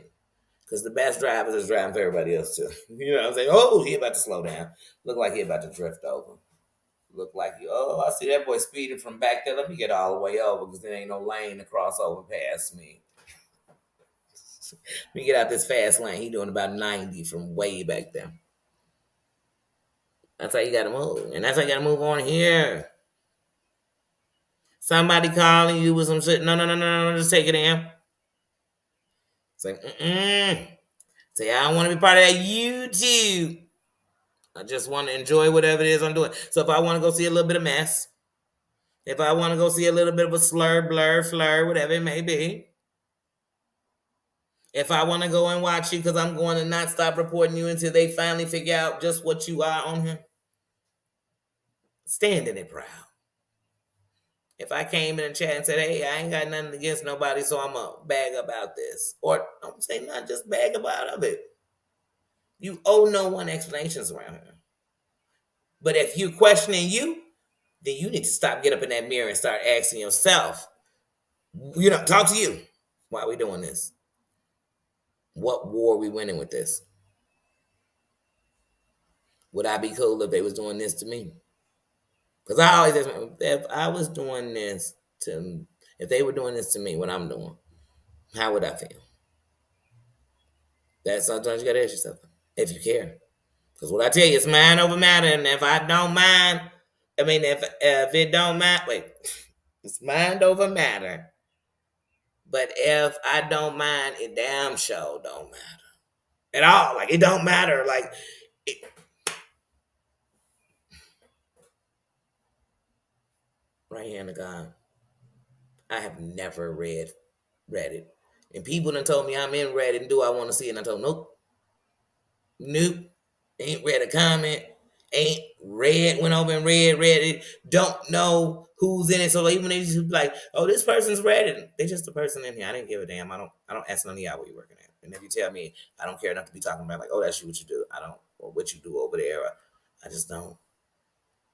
Because the best drivers is driving for everybody else too. You know what I'm saying? Oh, he about to slow down. Look like he about to drift over. Look like I see that boy speeding from back there. Let me get all the way over because there ain't no lane to cross over past me. Let me get out this fast lane. He doing about 90 from way back there. That's how you gotta move. And that's how you gotta move on here. Somebody calling you with some shit. No. Just take it in. Say, say, I don't want to be part of that YouTube. I just want to enjoy whatever it is I'm doing. So if I want to go see a little bit of mess, if I want to go see a little bit of a slur, blur, flur, whatever it may be, if I want to go and watch you because I'm going to not stop reporting you until they finally figure out just what you are on here, stand in it proud. If I came in the chat and said, hey, I ain't got nothing against nobody, so I'm going to bag about this. Or I'm saying not just bag about of it. You owe no one explanations around here. But if you're questioning you, then you need to stop, get up in that mirror and start asking yourself, talk to you. Why are we doing this? What war are we winning with this? Would I be cool if they was doing this to me? Because I always ask, if I was doing this to, if they were doing this to me, what I'm doing, how would I feel? That sometimes you got to ask yourself, if you care. Because what I tell you, it's mind over matter. And if I don't mind, if it don't matter, wait, it's mind over matter. But if I don't mind, it damn sure don't matter at all. Like, it don't matter. Like, right hand of God, I have never read Reddit. And people done told me I'm in Reddit and do I want to see it? And I told them, nope. Ain't read a comment. Ain't read, went over and read it. Don't know who's in it. So even they just be like, oh, this person's Reddit. They just a person in here. I didn't give a damn. I don't ask none of y'all where you working at. And if you tell me I don't care enough to be talking about like, oh, that's you what you do. I don't, or what you do over there. I just don't.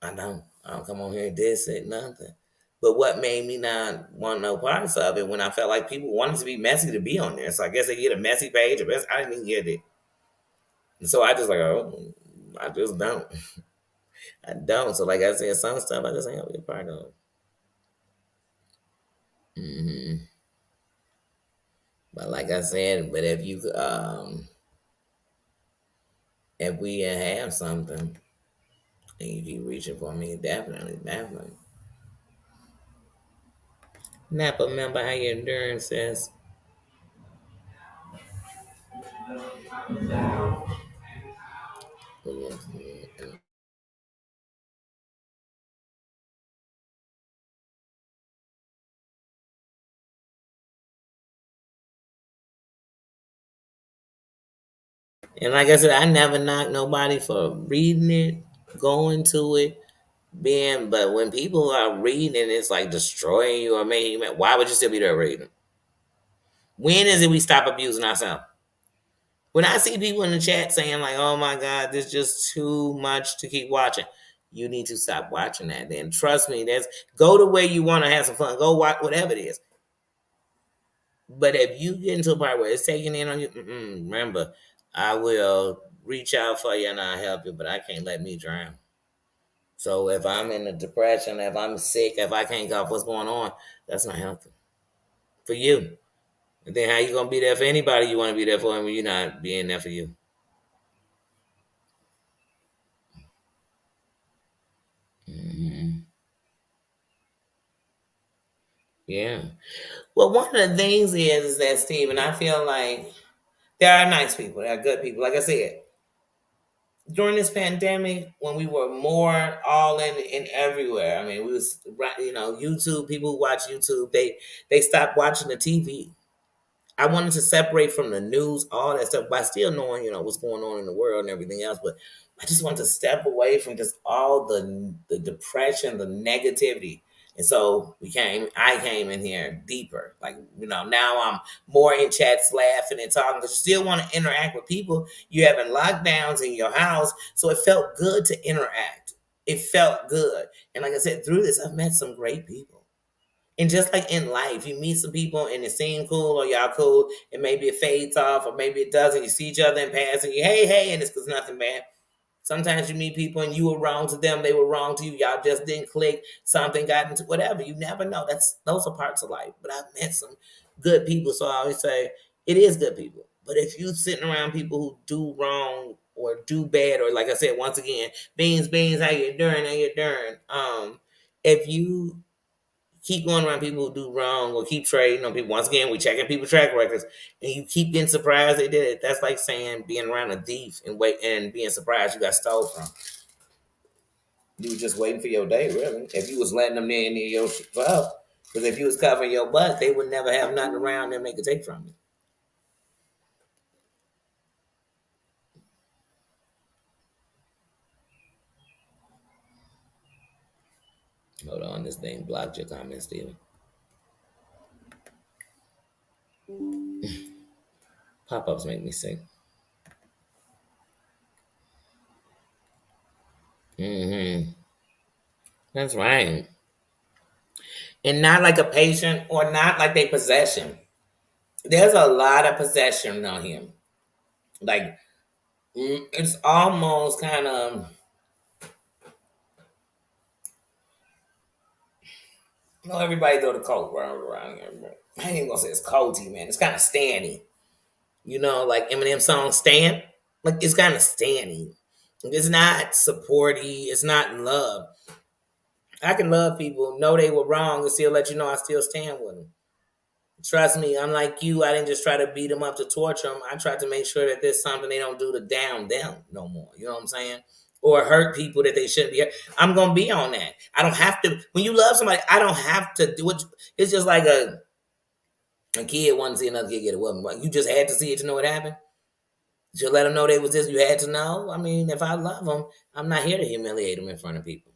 I don't come on here and diss it, nothing. But what made me not want no parts of it when I felt like people wanted to be messy to be on there. So I guess they get a messy page. I didn't even get it. And so I just like, oh, I just don't. I don't. So like I said, some stuff I just ain't gonna be a part of. hmm But like I said, but if we have something and you keep reaching for me, definitely. Napa, remember how your endurance says. And like I said, I never knock nobody for reading it, going to it, but when people are reading it, it's like destroying you or making you mad. Why would you still be there reading? When is it we stop abusing ourselves? When I see people in the chat saying like, "Oh my God, this is just too much to keep watching," you need to stop watching that. Then trust me, go to where you want to have some fun. Go watch whatever it is. But if you get into a part where it's taking in on you, remember, I will reach out for you and I'll help you, but I can't let me drown. So if I'm in a depression, if I'm sick, if I can't go off what's going on, that's not healthy for you. And then how you gonna be there for anybody you want to be there for when you're not being there for you? hmm Yeah. Well, one of the things is that Stephen, I feel like there are nice people, there are good people. Like I said, during this pandemic, when we were more all in everywhere, I mean, we was YouTube. People who watch YouTube, they stopped watching the TV. I wanted to separate from the news, all that stuff, by still knowing, what's going on in the world and everything else. But I just wanted to step away from just all the depression, the negativity. And so I came in here deeper. Like, now I'm more in chats laughing and talking because you still want to interact with people. You having lockdowns in your house. So it felt good to interact. It felt good. And like I said, through this, I've met some great people. And just like in life, you meet some people and it seems cool or y'all cool, and maybe it fades off or maybe it doesn't. You see each other in passing, you hey, and it's because nothing bad. Sometimes you meet people and you were wrong to them, they were wrong to you. Y'all just didn't click. Something got into whatever. You never know. Those are parts of life. But I've met some good people, so I always say it is good people. But if you sitting around people who do wrong or do bad, or like I said once again, beans, how you doing? If you keep going around people who do wrong or keep trading on people. Once again, we checking people's track records, and you keep getting surprised they did it. That's like saying being around a thief and wait and being surprised you got stole from. You were just waiting for your day, really. If you was letting them in near your stuff, because if you was covering your butt, they would never have nothing around them they could take from you. Hold on, this thing blocked your comment, Steven. Pop-ups make me sick. Mm-hmm. That's right. And not like a patient or not like they possession. There's a lot of possession on him. Like it's almost kind of everybody throw the coat around here. I ain't even gonna say it's cozy, man. It's kind of standy. Like Eminem song "Stand." Like it's kind of standy. It's not supporty. It's not love. I can love people, know they were wrong, and still let you know I still stand with them. Trust me, unlike you, I didn't just try to beat them up to torture them. I tried to make sure that there's something they don't do to down them no more. You know what I'm saying? Or hurt people that they shouldn't be hurt. I'm gonna be on that. I don't have to. When you love somebody, I don't have to do it. It's just like a kid wanting to see another kid get a woman. You just had to see it to know what happened. You let them know they was this. You had to know. I mean, if I love them, I'm not here to humiliate them in front of people.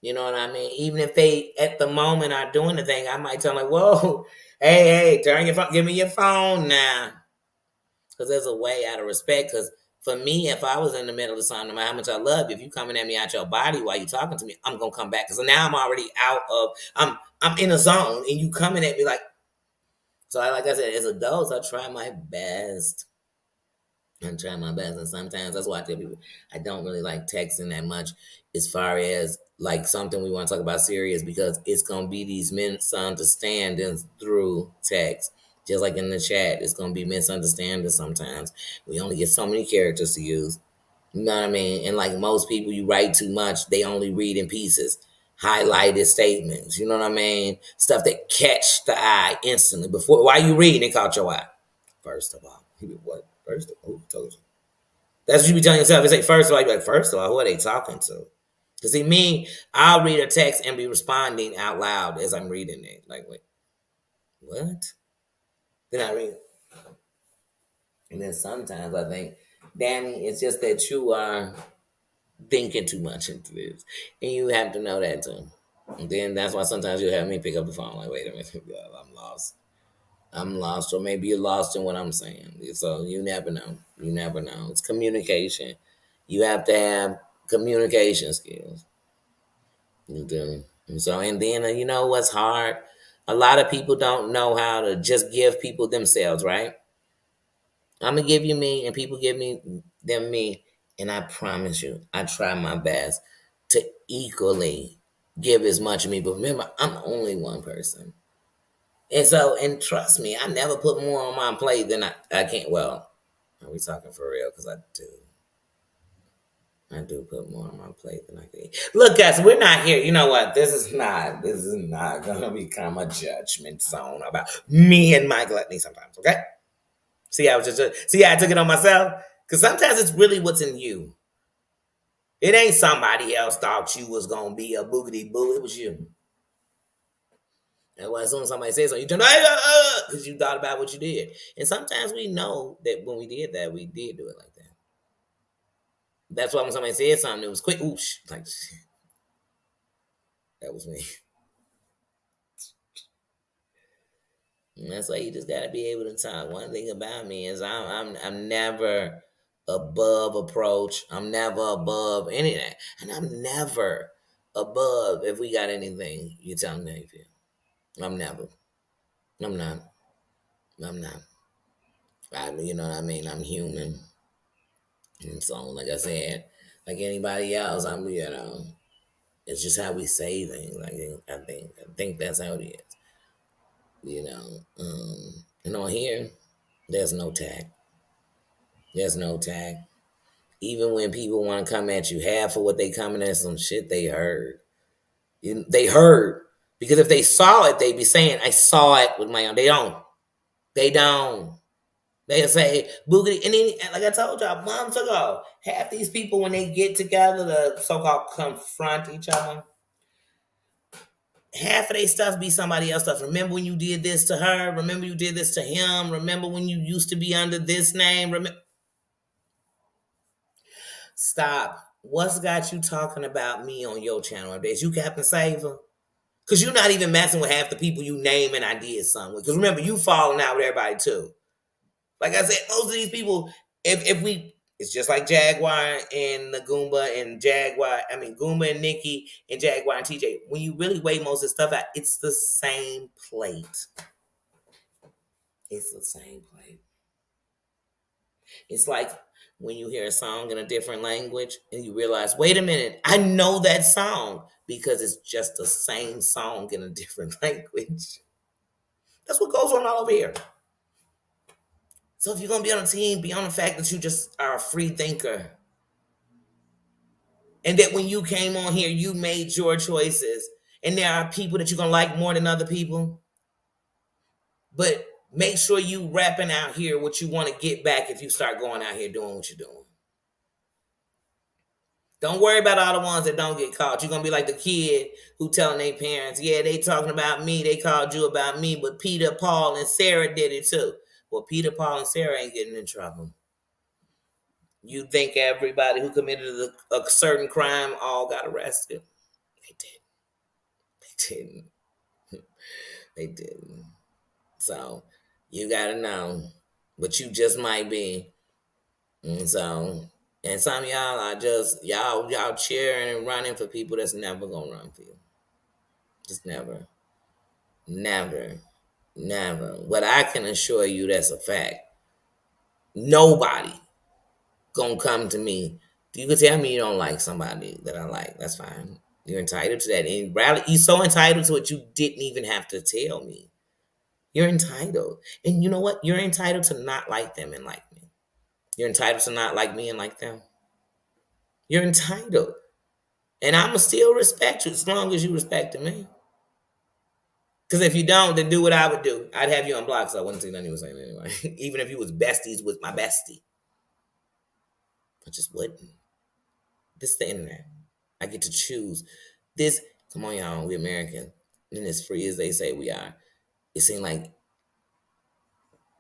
You know what I mean? Even if they at the moment are doing the thing, I might tell them like, "Whoa, hey, turn your phone, give me your phone now," because there's a way out of respect. Because for me, if I was in the middle of something, no matter how much I love you, if you coming at me out your body while you talking to me, I'm gonna come back. Because now I'm already out of I'm in a zone, and you coming at me like so. Like I said, as adults, I try my best. I'm trying my best, and sometimes that's why I tell people I don't really like texting that much, as far as like something we want to talk about serious, because it's gonna be these misunderstandings through text. Just like in the chat, it's gonna be misunderstandings sometimes. We only get so many characters to use. You know what I mean? And like most people, you write too much, they only read in pieces, highlighted statements. You know what I mean? Stuff that catch the eye instantly before while you reading, it caught your eye. First of all, what? First of all, who told you? That's what you be telling yourself. It's like, first of all, you be like, first of all, who are they talking to? Because see, me, I'll read a text and be responding out loud as I'm reading it. Like, wait, what? Then I read. And then sometimes I think, Danny, it's just that you are thinking too much into this. And you have to know that too. And then that's why sometimes you'll have me pick up the phone, like, wait a minute, I'm lost. I'm lost, or maybe you're lost in what I'm saying. So you never know. You never know. It's communication. You have to have communication skills. You do. And so, and then you know what's hard? A lot of people don't know how to just give people themselves, right? I'm gonna give you me, and people give me, and I promise you, I try my best to equally give as much of me. But remember, I'm only one person. And so, and trust me, I never put more on my plate than I can't. Well, are we talking for real? Because I do. I do put more on my plate than I can eat. Look, guys, we're not here. You know what? This is not going to become a judgment zone about me and my gluttony sometimes, okay? See, see how I took it on myself? Because sometimes it's really what's in you. It ain't somebody else thought you was going to be a boogity boo. It was you. That's why as soon as somebody says something, you turn because you thought about what you did. And sometimes we know that when we did that, we did do it like that. That's why when somebody said something, it was quick. Oosh, like that was me. And that's why you just gotta be able to talk. One thing about me is I'm never above approach. I'm never above any of that, and I'm never above if we got anything. You tell me how you feel. I'm never. I'm not. I'm not. You know what I mean? I'm human. And so, like I said, like anybody else, it's just how we say things. Like I think that's how it is. And on here, there's no tag. There's no tag. Even when people want to come at you, half of what they coming at some shit they heard. They heard. Because if they saw it, they'd be saying, I saw it with my own. They don't. They don't. They'll say, boogity. And then, like I told y'all months ago, half these people, when they get together to so called confront each other, half of their stuff be somebody else stuff. Remember when you did this to her? Remember you did this to him? Remember when you used to be under this name? Stop. What's got you talking about me on your channel updates? You Captain Saver? Because you're not even messing with half the people you name and I did something with. Because remember, you falling out with everybody too. Like I said, most of these people, if we, it's just like Jaguar and the Goomba and Goomba and Nikki and Jaguar and TJ. When you really weigh most of the stuff out, it's the same plate. It's the same plate. It's like when you hear a song in a different language and you realize, wait a minute, I know that song because it's just the same song in a different language. That's what goes on all over here. So if you're gonna be on a team, be on the fact that you just are a free thinker. And that when you came on here, you made your choices. And there are people that you're gonna like more than other people. But make sure you rapping out here what you want to get back if you start going out here doing what you're doing. Don't worry about all the ones that don't get caught. You're gonna be like the kid who telling their parents, yeah, they talking about me, they called you about me, but Peter, Paul, and Sarah did it too. Well, Peter, Paul, and Sarah ain't getting in trouble. You think everybody who committed a certain crime all got arrested? They didn't. They didn't. They didn't. So you gotta know, but you just might be. And so, and some of y'all are just y'all cheering and running for people that's never gonna run for you. Just never, never, never. What I can assure you, that's a fact. Nobody gonna come to me. You can tell me you don't like somebody that I like. That's fine. You're entitled to that. And Bradley, you're so entitled to it, you didn't even have to tell me. You're entitled. And you know what? You're entitled to not like them and like me. You're entitled to not like me and like them. You're entitled. And I'ma still respect you as long as you respect me. Because if you don't, then do what I would do. I'd have you unblocked, so I wouldn't see nothing you were saying anyway. Even if you was besties with my bestie. I just wouldn't. This is the internet. I get to choose. This, come on, y'all, we American. And as free as they say we are. It seemed like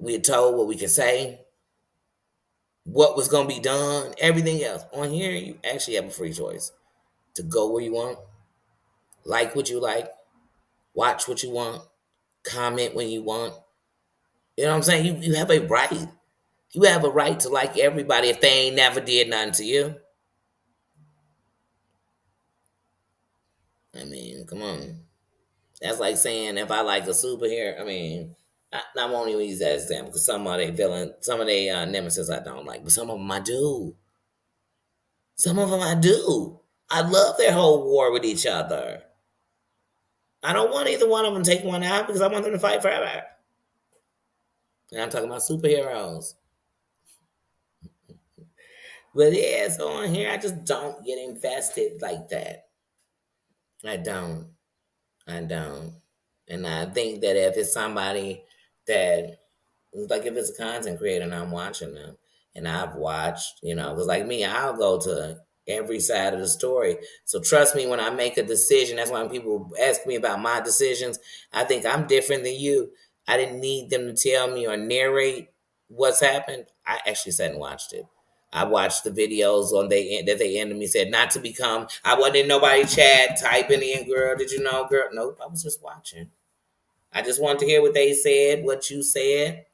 we're told what we can say, what was going to be done, everything else. On here, you actually have a free choice to go where you want, like what you like, watch what you want, comment when you want. You know what I'm saying? You have a right. You have a right to like everybody if they ain't never did nothing to you. I mean, come on. That's like saying if I like a superhero, I mean, I won't even use that example because some of they villain, some of they nemesis I don't like, but some of them I do. Some of them I do. I love their whole war with each other. I don't want either one of them to take one out because I want them to fight forever. And I'm talking about superheroes. But yeah, so on here, I just don't get invested like that. I don't. I don't. And I think that if it's somebody that, like if it's a content creator and I'm watching them and I've watched, because like me, I'll go to every side of the story. So trust me, when I make a decision, that's why when people ask me about my decisions, I think I'm different than you. I didn't need them to tell me or narrate what's happened. I actually sat and watched it. I watched the videos on that they ended me said not to become. I wasn't in nobody chat typing in, girl. Did you know, girl? Nope. I was just watching. I just wanted to hear what they said, what you said,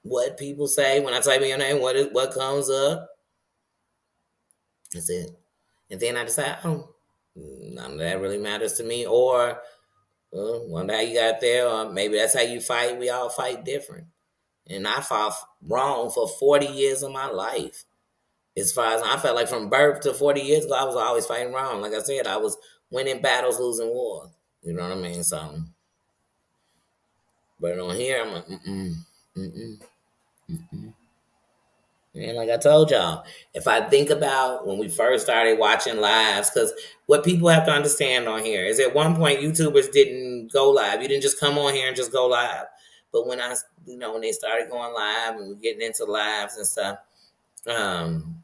what people say when I type in your name. What comes up? That's it. And then I decide, none of that really matters to me. Or wonder how you got there, or maybe that's how you fight. We all fight different. And I fought wrong for 40 years of my life. As far as I felt like from birth to 40 years ago, I was always fighting wrong. Like I said, I was winning battles, losing wars. You know what I mean? So, but on here, I'm like, mm-mm, mm-mm, mm-mm. And like I told y'all, if I think about when we first started watching lives, because what people have to understand on here is at one point YouTubers didn't go live. You didn't just come on here and just go live. But when when they started going live and we're getting into lives and stuff, um,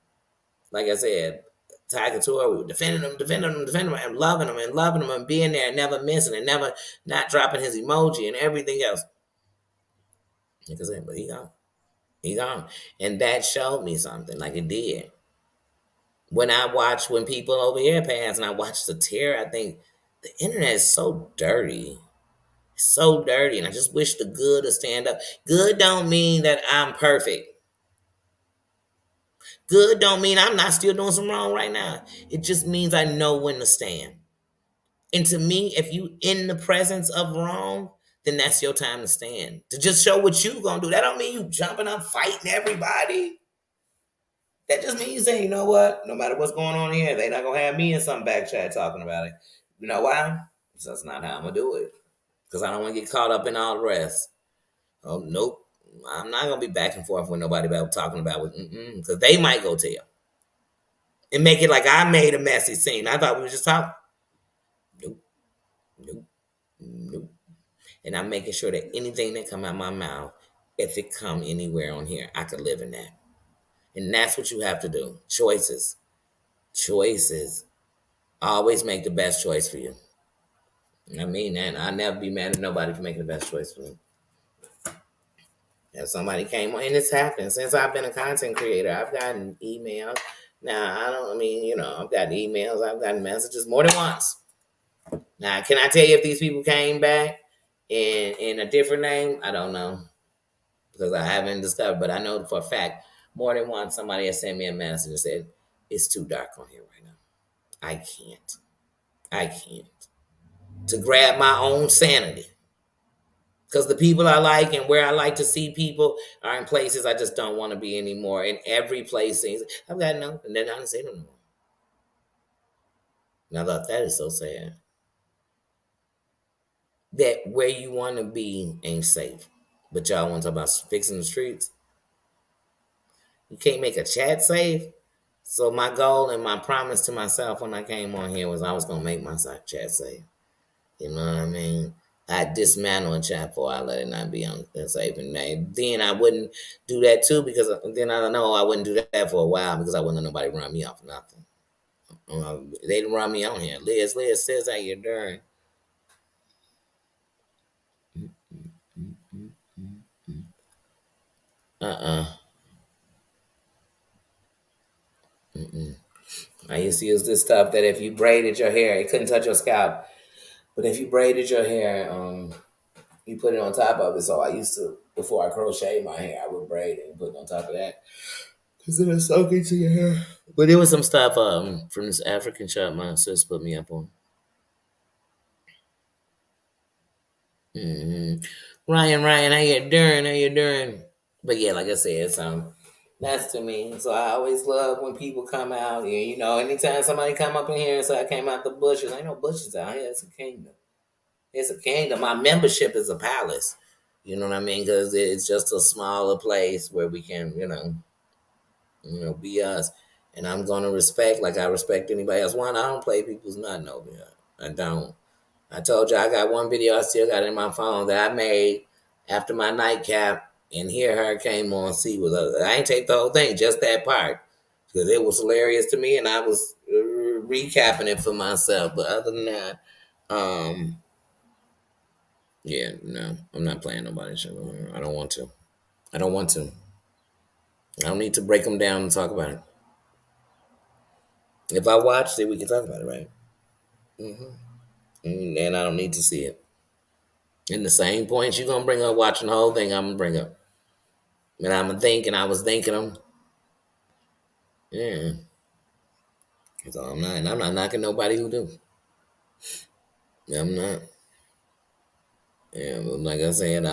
like I said, Tiger Tour, we were defending them, and loving them and being there and never missing and never not dropping his emoji and everything else. Like I said, but he gone. He gone. And that showed me something, like it did. When people over here pass and I watch the tear, I think the internet is so dirty. So dirty. And I just wish the good would stand up. Good don't mean that I'm perfect. Good don't mean I'm not still doing some wrong right now. It just means I know when to stand. And to me, if you in the presence of wrong, then that's your time to stand. To just show what you gonna do. That don't mean you jumping up fighting everybody. That just means you say, you know what? No matter what's going on here, they not gonna have me in some back chat talking about it. You know why? Because that's not how I'm gonna do it. Because I don't want to get caught up in all the rest. Oh nope, I'm not gonna be back and forth with nobody about talking about it. Because they might go tell and make it like I made a messy scene. I thought we were just talking. Nope, nope, nope. And I'm making sure that anything that come out my mouth, if it come anywhere on here, I could live in that. And that's what you have to do. Choices. Choices. Always make the best choice for you. I mean that. I'll never be mad at nobody for making the best choice for me. If somebody came on, and it's happened since I've been a content creator, I've gotten emails. Now, I've gotten emails, I've gotten messages more than once. Now, can I tell you if these people came back in a different name? I don't know because I haven't discovered, but I know for a fact more than once somebody has sent me a message and said, it's too dark on here right now. I can't. I can't. To grab my own sanity. Because the people I like and where I like to see people are in places I just don't want to be anymore. In every place, I've got no, and they're not in them anymore. And I thought that is so sad. That where you want to be ain't safe. But y'all want to talk about fixing the streets? You can't make a chat safe? So my goal and my promise to myself when I came on here was I was going to make my chat safe. You know what I mean? I dismantle a chat before I let it not be on safe. And then I wouldn't do that too because then I don't know I wouldn't do that for a while because I wouldn't let nobody run me off nothing. They didn't run me on here. Liz says how you're doing. Uh-uh. Mm-mm. I used to use this stuff that if you braided your hair, it couldn't touch your scalp. But if you braided your hair, you put it on top of it. So I used to, before I crochet my hair, I would braid it and put it on top of that. Because it'll soak into your hair. But there was some stuff from this African shop my sis put me up on. Mm-hmm. Ryan, how you doing? How you doing? But yeah, like I said, that's to me. So I always love when people come out here. Anytime somebody come up in here and say I came out the bushes, ain't no bushes out here. It's a kingdom. It's a kingdom. My membership is a palace. You know what I mean? Because it's just a smaller place where we can, be us. And I'm gonna respect like I respect anybody else. One, I don't play people's nothing over here. I don't. I told you I got one video I still got in my phone that I made after my nightcap, and here her came on. See, I ain't take the whole thing, just that part, because it was hilarious to me, and I was recapping it for myself. But other than that, yeah, no, I'm not playing nobody's shit. I don't want to. I don't want to. I don't need to break them down and talk about it. If I watched it, we can talk about it, right? And I don't need to see it. And the same points you're gonna bring up watching the whole thing, I'm gonna bring up. And I was thinking them. Yeah. So I'm not knocking nobody who do. I'm not. Yeah, but like I said,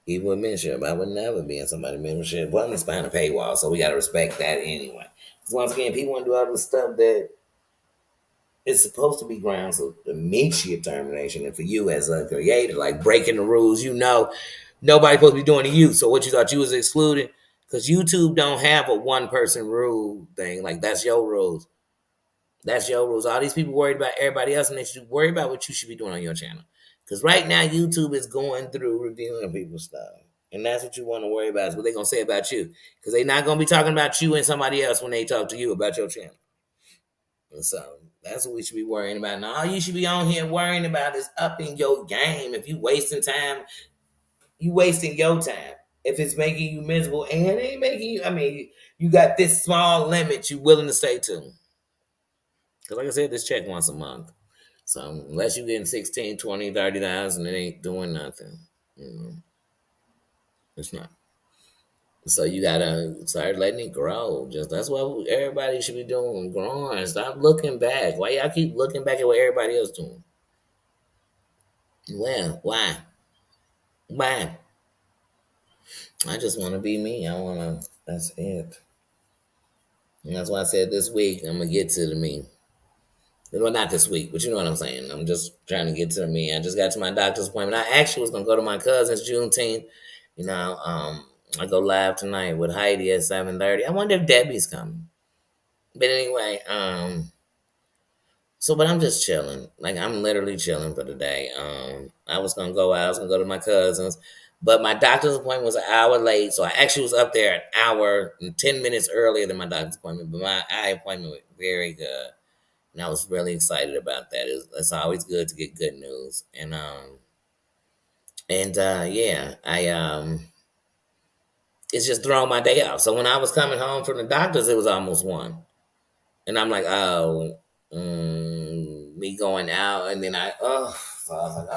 even with membership, I would never be in somebody's membership. Well, it's behind a paywall, so we gotta respect that anyway. Because once again, people want to do all the stuff that it's supposed to be grounds of immediate termination. And for you as a creator, like breaking the rules, nobody's supposed to be doing to you. So what you thought you was excluded? Because YouTube don't have a one person rule thing. Like that's your rules. That's your rules. All these people worried about everybody else, and they should worry about what you should be doing on your channel. Because right now, YouTube is going through reviewing people's stuff. And that's what you want to worry about is what they're going to say about you. Because they're not going to be talking about you and somebody else when they talk to you about your channel. And so that's what we should be worrying about. And all you should be on here worrying about is upping your game. If you wasting time, you wasting your time. If it's making you miserable and it ain't making you, I mean, you got this small limit you willing to stay to. Because like I said, this check once a month. So unless you're getting 16, 20, 30,000, it ain't doing nothing. You know, it's not. So you gotta start letting it grow. Just that's what everybody should be doing, growing. Stop looking back. Why y'all keep looking back at what everybody else doing? Well, why? Why? I just want to be me. I want to. That's it. And that's why I said this week I'm gonna get to the me. Well, not this week, but you know what I'm saying. I'm just trying to get to me. I just got to my doctor's appointment. I actually was gonna go to my cousin's Juneteenth. You know, I go live tonight with Heidi at 7:30. I wonder if Debbie's coming. But anyway, but I'm just chilling. Like I'm literally chilling for the day. I was gonna go out. I was gonna go to my cousin's, but my doctor's appointment was an hour late, so I actually was up there an hour and 10 minutes earlier than my doctor's appointment. But my eye appointment was very good. And I was really excited about that. It's always good to get good news, and yeah, it's just thrown my day out. So when I was coming home from the doctors, it was almost one, and I'm like, oh, me going out, and then so I was like,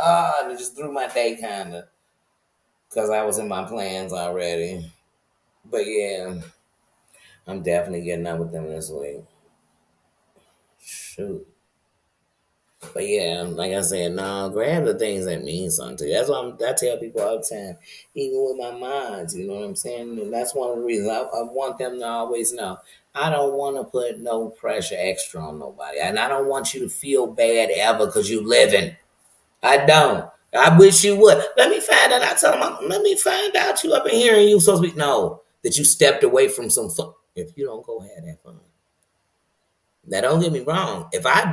and it just threw my day kind of because I was in my plans already. But yeah, I'm definitely getting up with them this week. Shoot. But yeah, like I said, no, grab the things that mean something to you. That's why I tell people all the time, even with my minds, you know what I'm saying? And that's one of the reasons I want them to always know. I don't want to put no pressure extra on nobody. And I don't want you to feel bad ever because you living. I don't. I wish you would. Let me find out. I tell them, let me find out you up in here and you supposed to be, no, that you stepped away from some fun. If you don't go have that fun. Now, don't get me wrong. If I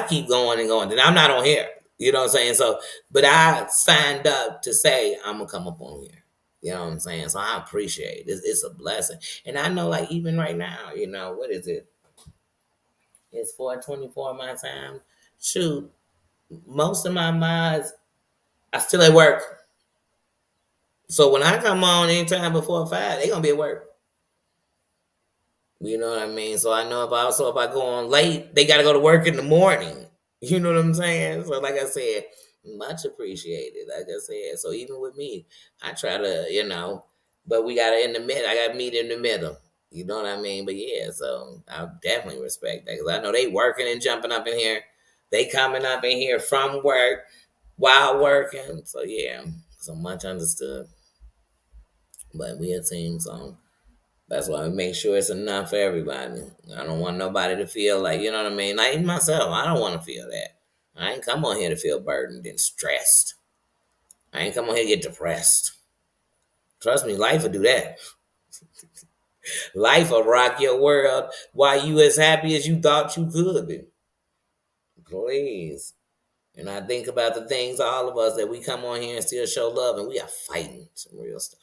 keep going and going, then I'm not on here. You know what I'm saying? So, but I signed up to say I'm gonna come up on here. You know what I'm saying? So I appreciate it. It's a blessing, and I know, like even right now, what is it? It's 4:24 my time. Shoot, most of my mods, I still at work. So when I come on anytime before 5, they gonna be at work. You know what I mean? So I know if I go on late, they got to go to work in the morning. You know what I'm saying? So like I said, much appreciated. Like I said, so even with me, I try to, but we got to in the middle. I got to meet in the middle. You know what I mean? But yeah, so I definitely respect that because I know they working and jumping up in here. They coming up in here from work while working. So yeah, so much understood. But we a team, so that's why we make sure it's enough for everybody. I don't want nobody to feel like, you know what I mean? Like even myself, I don't want to feel that. I ain't come on here to feel burdened and stressed. I ain't come on here to get depressed. Trust me, life will do that. Life will rock your world while you as happy as you thought you could be. Please. And I think about the things, all of us, that we come on here and still show love, and we are fighting some real stuff.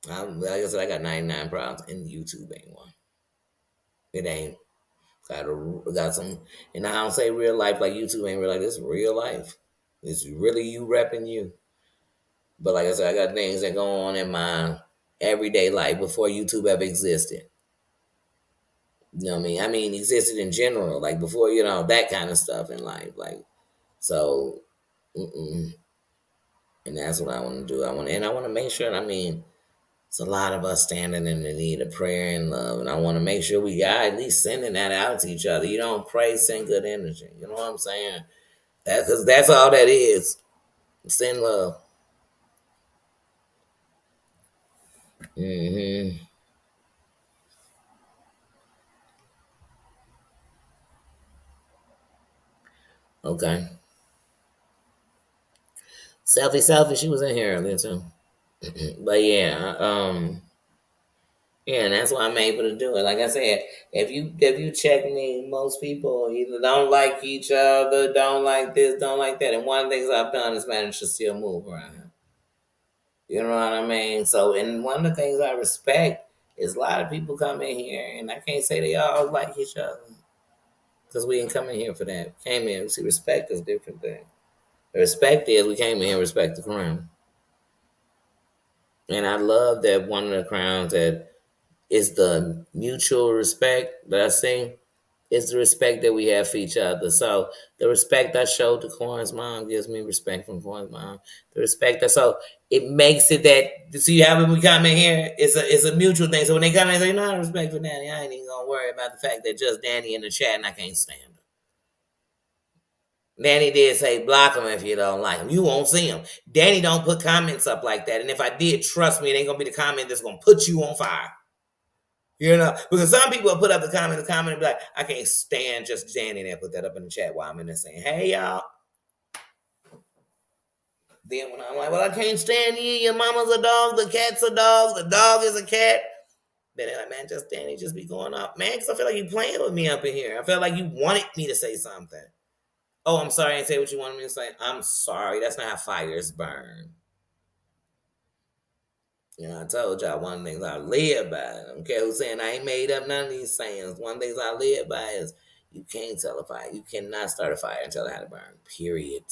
Like I said, I got 99 problems, and YouTube ain't one. It ain't. Got some, and I don't say real life like YouTube ain't real life. This is real life. It's really you repping you. But like I said, I got things that go on in my everyday life before YouTube ever existed. You know what I mean? I mean, existed in general, like before, that kind of stuff in life. Like, so, and that's what I want to do. I want to make sure. I mean, it's a lot of us standing in the need of prayer and love, and I want to make sure we are at least sending that out to each other. You don't pray, send good energy. You know what I'm saying? Because that's all that is. Send love. Hmm. Okay. Selfie. She was in here earlier too. But yeah. Yeah, and that's why I'm able to do it. Like I said, if you check me, most people either don't like each other, don't like this, don't like that. And one of the things I've done is managed to still move around. You know what I mean? So, and one of the things I respect is a lot of people come in here, and I can't say they all like each other because we ain't coming here for that. Came in, see, respect is a different thing. The respect is we came in here and respect the crown, and I love that one of the crowns that is the mutual respect that I see is the respect that we have for each other. So the respect I showed to Corn's mom gives me respect from Corn's mom. The respect that so it makes it that see how when we come in here, it's a mutual thing. So when they come in and say, you know, I respect for Danny, I ain't even gonna worry about the fact that just Danny in the chat and I can't stand her. Danny did say block him if you don't like him. You won't see him. Danny don't put comments up like that. And if I did, trust me, it ain't gonna be the comment that's gonna put you on fire. You know, because some people will put up the comment and be like, I can't stand just standing there, put that up in the chat while I'm in there saying, hey, y'all. Then when I'm like, well, I can't stand you, your mama's a dog, the cat's a dog, the dog is a cat. Then they're like, man, just Danny, just be going up. Man, because I feel like you playing with me up in here. I felt like you wanted me to say something. Oh, I'm sorry, I didn't say what you wanted me to say. I'm sorry. That's not how fires burn. You know, I told y'all one of the things I live by. I don't care who's saying I ain't made up none of these sayings. One of the things I live by is you can't tell a fire. You cannot start a fire and tell it how to burn. Period.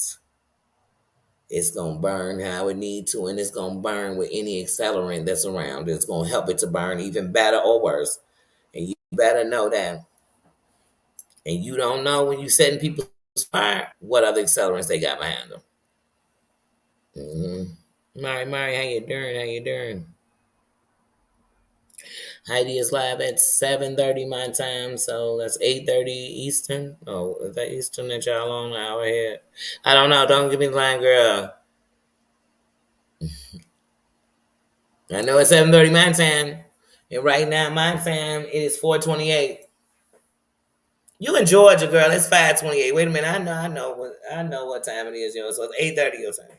It's gonna burn how it needs to, and it's gonna burn with any accelerant that's around. It's gonna help it to burn even better or worse. And you better know that. And you don't know when you setting people's fire what other accelerants they got behind them. Mari, how you doing? How you doing? Heidi is live at 7:30 my time, so that's 8:30 Eastern. Oh, is that Eastern that y'all on an hour ahead? I don't know. Don't give me the line, girl. I know it's 7:30 my time, and right now my time it is 4:28. You in Georgia, girl? It's 5:28. Wait a minute. I know what time it is, yo. So it's 8:30 your time.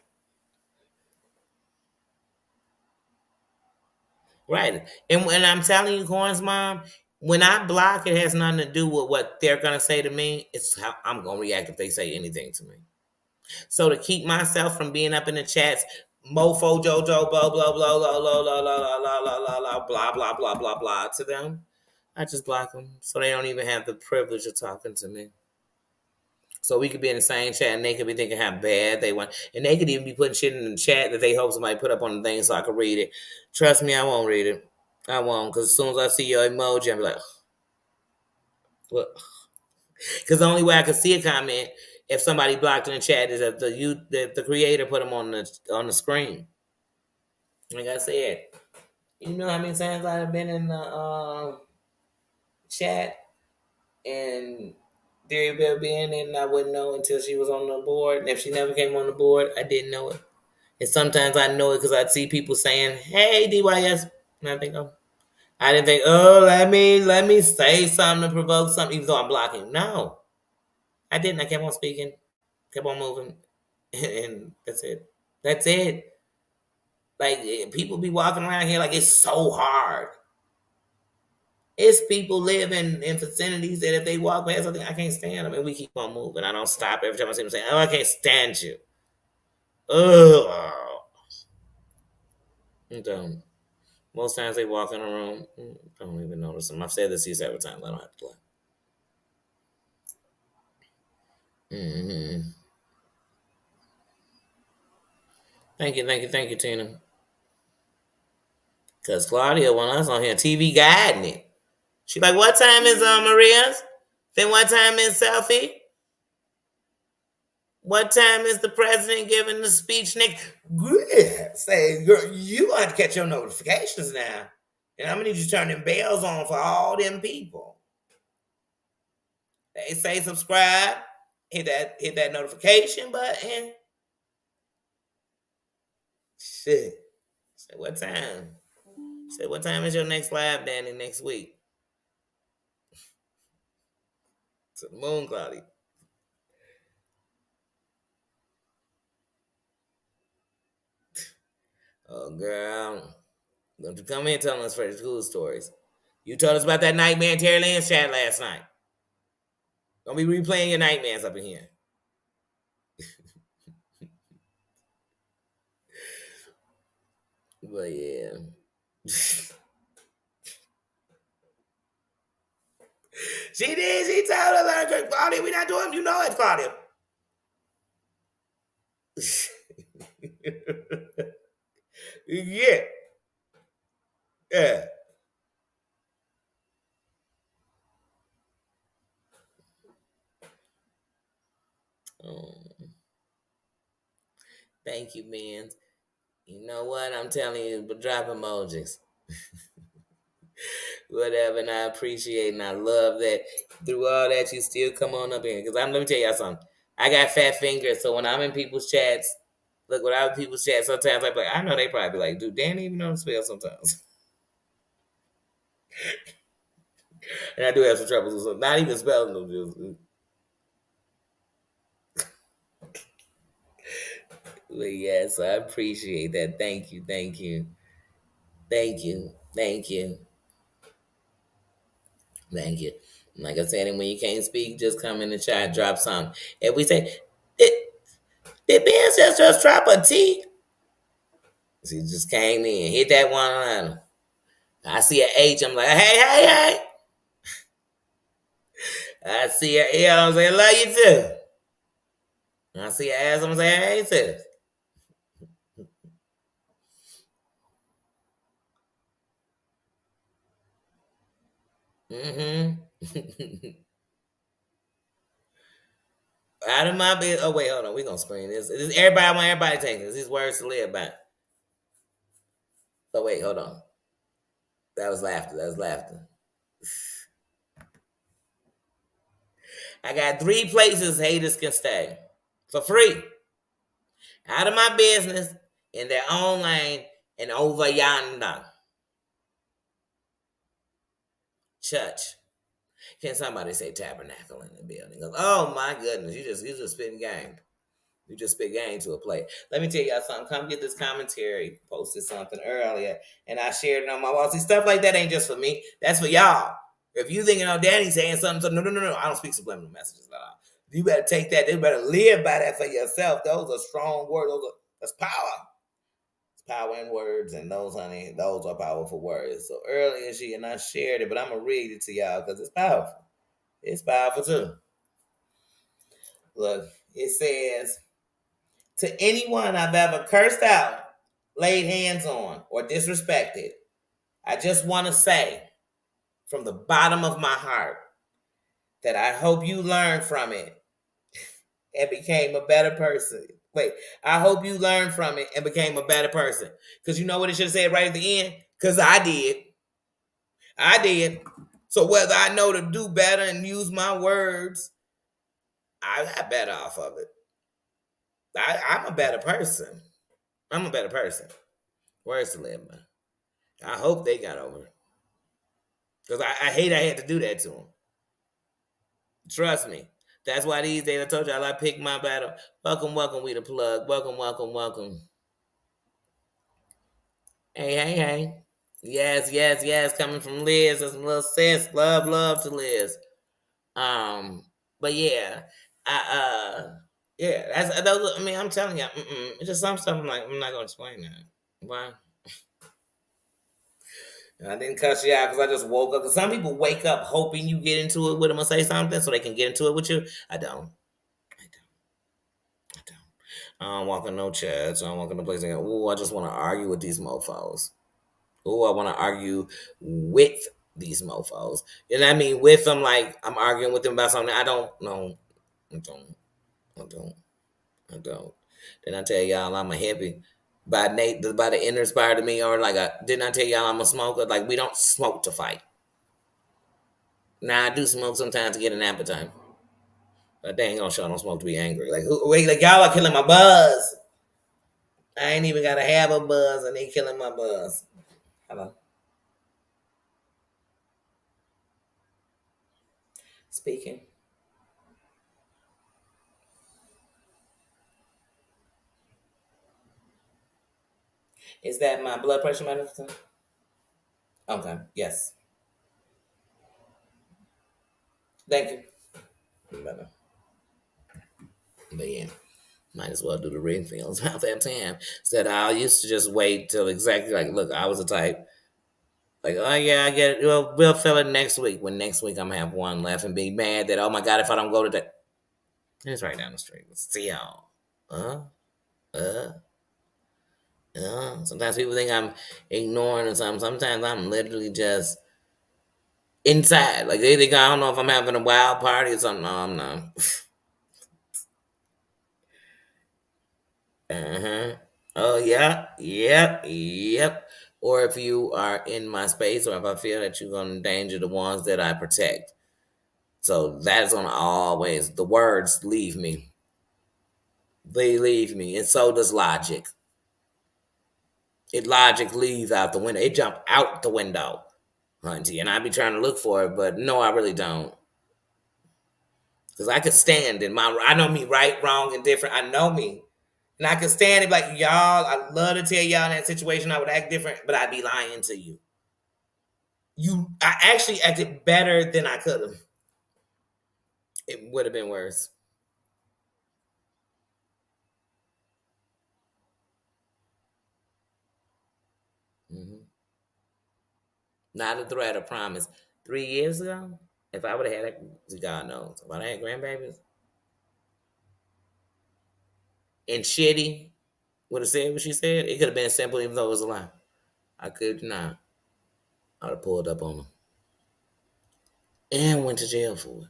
Right. And when I'm telling you, Corn's mom, when I block, it has nothing to do with what they're gonna say to me. It's how I'm gonna react if they say anything to me. So to keep myself from being up in the chats, mofo Jojo, blah blah blah blah blah blah blah blah blah blah blah blah blah blah blah to them, I just block them so they don't even have the privilege of talking to me. So we could be in the same chat and they could be thinking how bad they want. And they could even be putting shit in the chat that they hope somebody put up on the thing so I could read it. Trust me, I won't read it. I won't. Because as soon as I see your emoji, I'm like, what? Because the only way I could see a comment if somebody blocked in the chat is if the creator put them on the screen. Like I said, you know how many times I've been in the chat and Theory Bell being in and I wouldn't know until she was on the board. And if she never came on the board, I didn't know it. And sometimes I know it because I'd see people saying, "Hey, DYS," and I think, "Oh, I didn't think, oh, let me say something to provoke something," even though I'm blocking. No, I didn't. I kept on speaking, kept on moving, and that's it. That's it. Like people be walking around here like it's so hard. It's people live in vicinities that if they walk past something, I can't stand them, and we keep on moving. I don't stop every time I see them saying, "Oh, I can't stand you." Oh, don't. Most times they walk in a room, I don't even notice them. I've said this to you several times. I don't have to lie. Mm-hmm. Thank you, Tina. Because Claudia, when I was on here, TV guiding it. She like, what time is Maria's? Then what time is Selfie? What time is the president giving the speech next? Yeah. Say, girl, you gonna have to catch your notifications now. And I'm gonna need you to turn them bells on for all them people. They say subscribe, hit that notification button. Shit. Say what time? Say what time is your next live, Danny, next week? To the moon, Claudia. Oh, girl. Don't you come in telling us Freddy School stories. You told us about that nightmare in Terry Lynn's chat last night. Don't be replaying your nightmares up in here. But yeah. She did. She told us, Claudia, we not doing. You know it, Claudia. Yeah. Yeah. Oh, thank you, man. You know what? I'm telling you, but drop emojis. Whatever, and I appreciate and I love that through all that you still come on up here. Because let me tell y'all something. I got fat fingers, so when I'm in people's chats, look, when I'm in people's chats, sometimes I'm like, I know they probably be like, dude, Dan even know how to spell sometimes. And I do have some trouble with some, not even spelling them. But yes, I appreciate that. Thank you, thank you, thank you, thank you, thank you. Like I said, and when you can't speak, just come in the chat, drop something. If we say, did Ben just drop a T? She just came in, hit that one line. I see an H, I'm like, hey, hey, hey. I see an L, I'm saying, love you too. I see an ass, I'm saying, hey, sis. Mm-hmm. Out of my bed. Oh, wait, hold on. We're going to screen this. Everybody, I want everybody taking this. These words to live by. Oh, wait, hold on. That was laughter. That was laughter. I got 3 places haters can stay for free. Out of my business, in their own lane, and over yonder. Church. Can somebody say tabernacle in the building? Oh my goodness, you just spitting game. You just spit game to a play. Let me tell y'all something. Come get this commentary. Posted something earlier, and I shared it on my wall. See, stuff like that ain't just for me. That's for y'all. If you thinking, oh, Danny's saying something, so no. I don't speak subliminal messages at all. You better take that. You better live by that for yourself. Those are strong words. That's power. It's power in words, and those, honey, those are powerful words. So earlier she and I shared it, but I'm gonna read it to y'all because it's powerful. It's powerful too. Look, it says, to anyone I've ever cursed out, laid hands on, or disrespected, I just want to say from the bottom of my heart that I hope you learned from it and became a better person. Wait, I hope you learned from it and became a better person. Because you know what it should have said right at the end? Because I did. I did. So whether I know to do better and use my words, I got better off of it. I'm a better person. I'm a better person. Words to live by. I hope they got over it. Because I hate I had to do that to them. Trust me. That's why these days I told y'all I pick my battle. Welcome, welcome, we the plug. Welcome, welcome, welcome. Hey, hey, hey. Yes, yes, yes. Coming from Liz. That's a little sis. Love, love to Liz. Um, but yeah. Yeah, that's those. I mean, I'm telling you, it's just some stuff. I'm like, I'm not gonna explain that. Why? I didn't cuss you out because I just woke up. Because some people wake up hoping you get into it with them or say something so they can get into it with you. I don't. I don't. I don't. I don't walk in no church. I don't walk in no place like, ooh, I just want to argue with these mofos. Ooh, I want to argue with these mofos. You know what I mean? With them, like I'm arguing with them about something. I don't know. I don't. I don't. I don't. Didn't I tell y'all I'm a hippie? By the inner inspired to me, or like didn't I tell y'all I'm a smoker? Like we don't smoke to fight. Now I do smoke sometimes to get an appetite, but they ain't gonna show no smoke to be angry. Like wait, like y'all are killing my buzz. I ain't even gotta have a buzz, and they killing my buzz. Hello, speaking. Is that my blood pressure medicine? Okay. Yes. Thank you. But yeah, might as well do the ring films about that time. Said I used to just wait till exactly like, look, I was the type like, oh yeah, I get it. We'll fill it next week. When next week I'm gonna have one left and be mad that, oh my god, if I don't go to that, it's right down the street. See y'all. Uh, uh, Sometimes people think I'm ignoring or something. Sometimes I'm literally just inside. Like they think I don't know if I'm having a wild party or something. No, I'm not. Uh-huh. Oh yeah, yep. Or if you are in my space, or if I feel that you're gonna endanger the ones that I protect. So that's gonna always the words leave me. They leave me, and so does logic. It logic leaves out the window. It jump out the window, hunty, and I be trying to look for it, but no, I really don't. Cause I could stand in my. I know me right, wrong, and different. I know me. And I could stand it like, y'all, I love to tell y'all in that situation I would act different, but I'd be lying to you. I actually acted better than I could have. It would have been worse. Hmm. Not a threat, a promise. 3 years ago, if I would have had, God knows, if I had grandbabies and Shitty would have said what she said, it could have been simple even though it was a lie. I could not. I'd have pulled up on them and went to jail for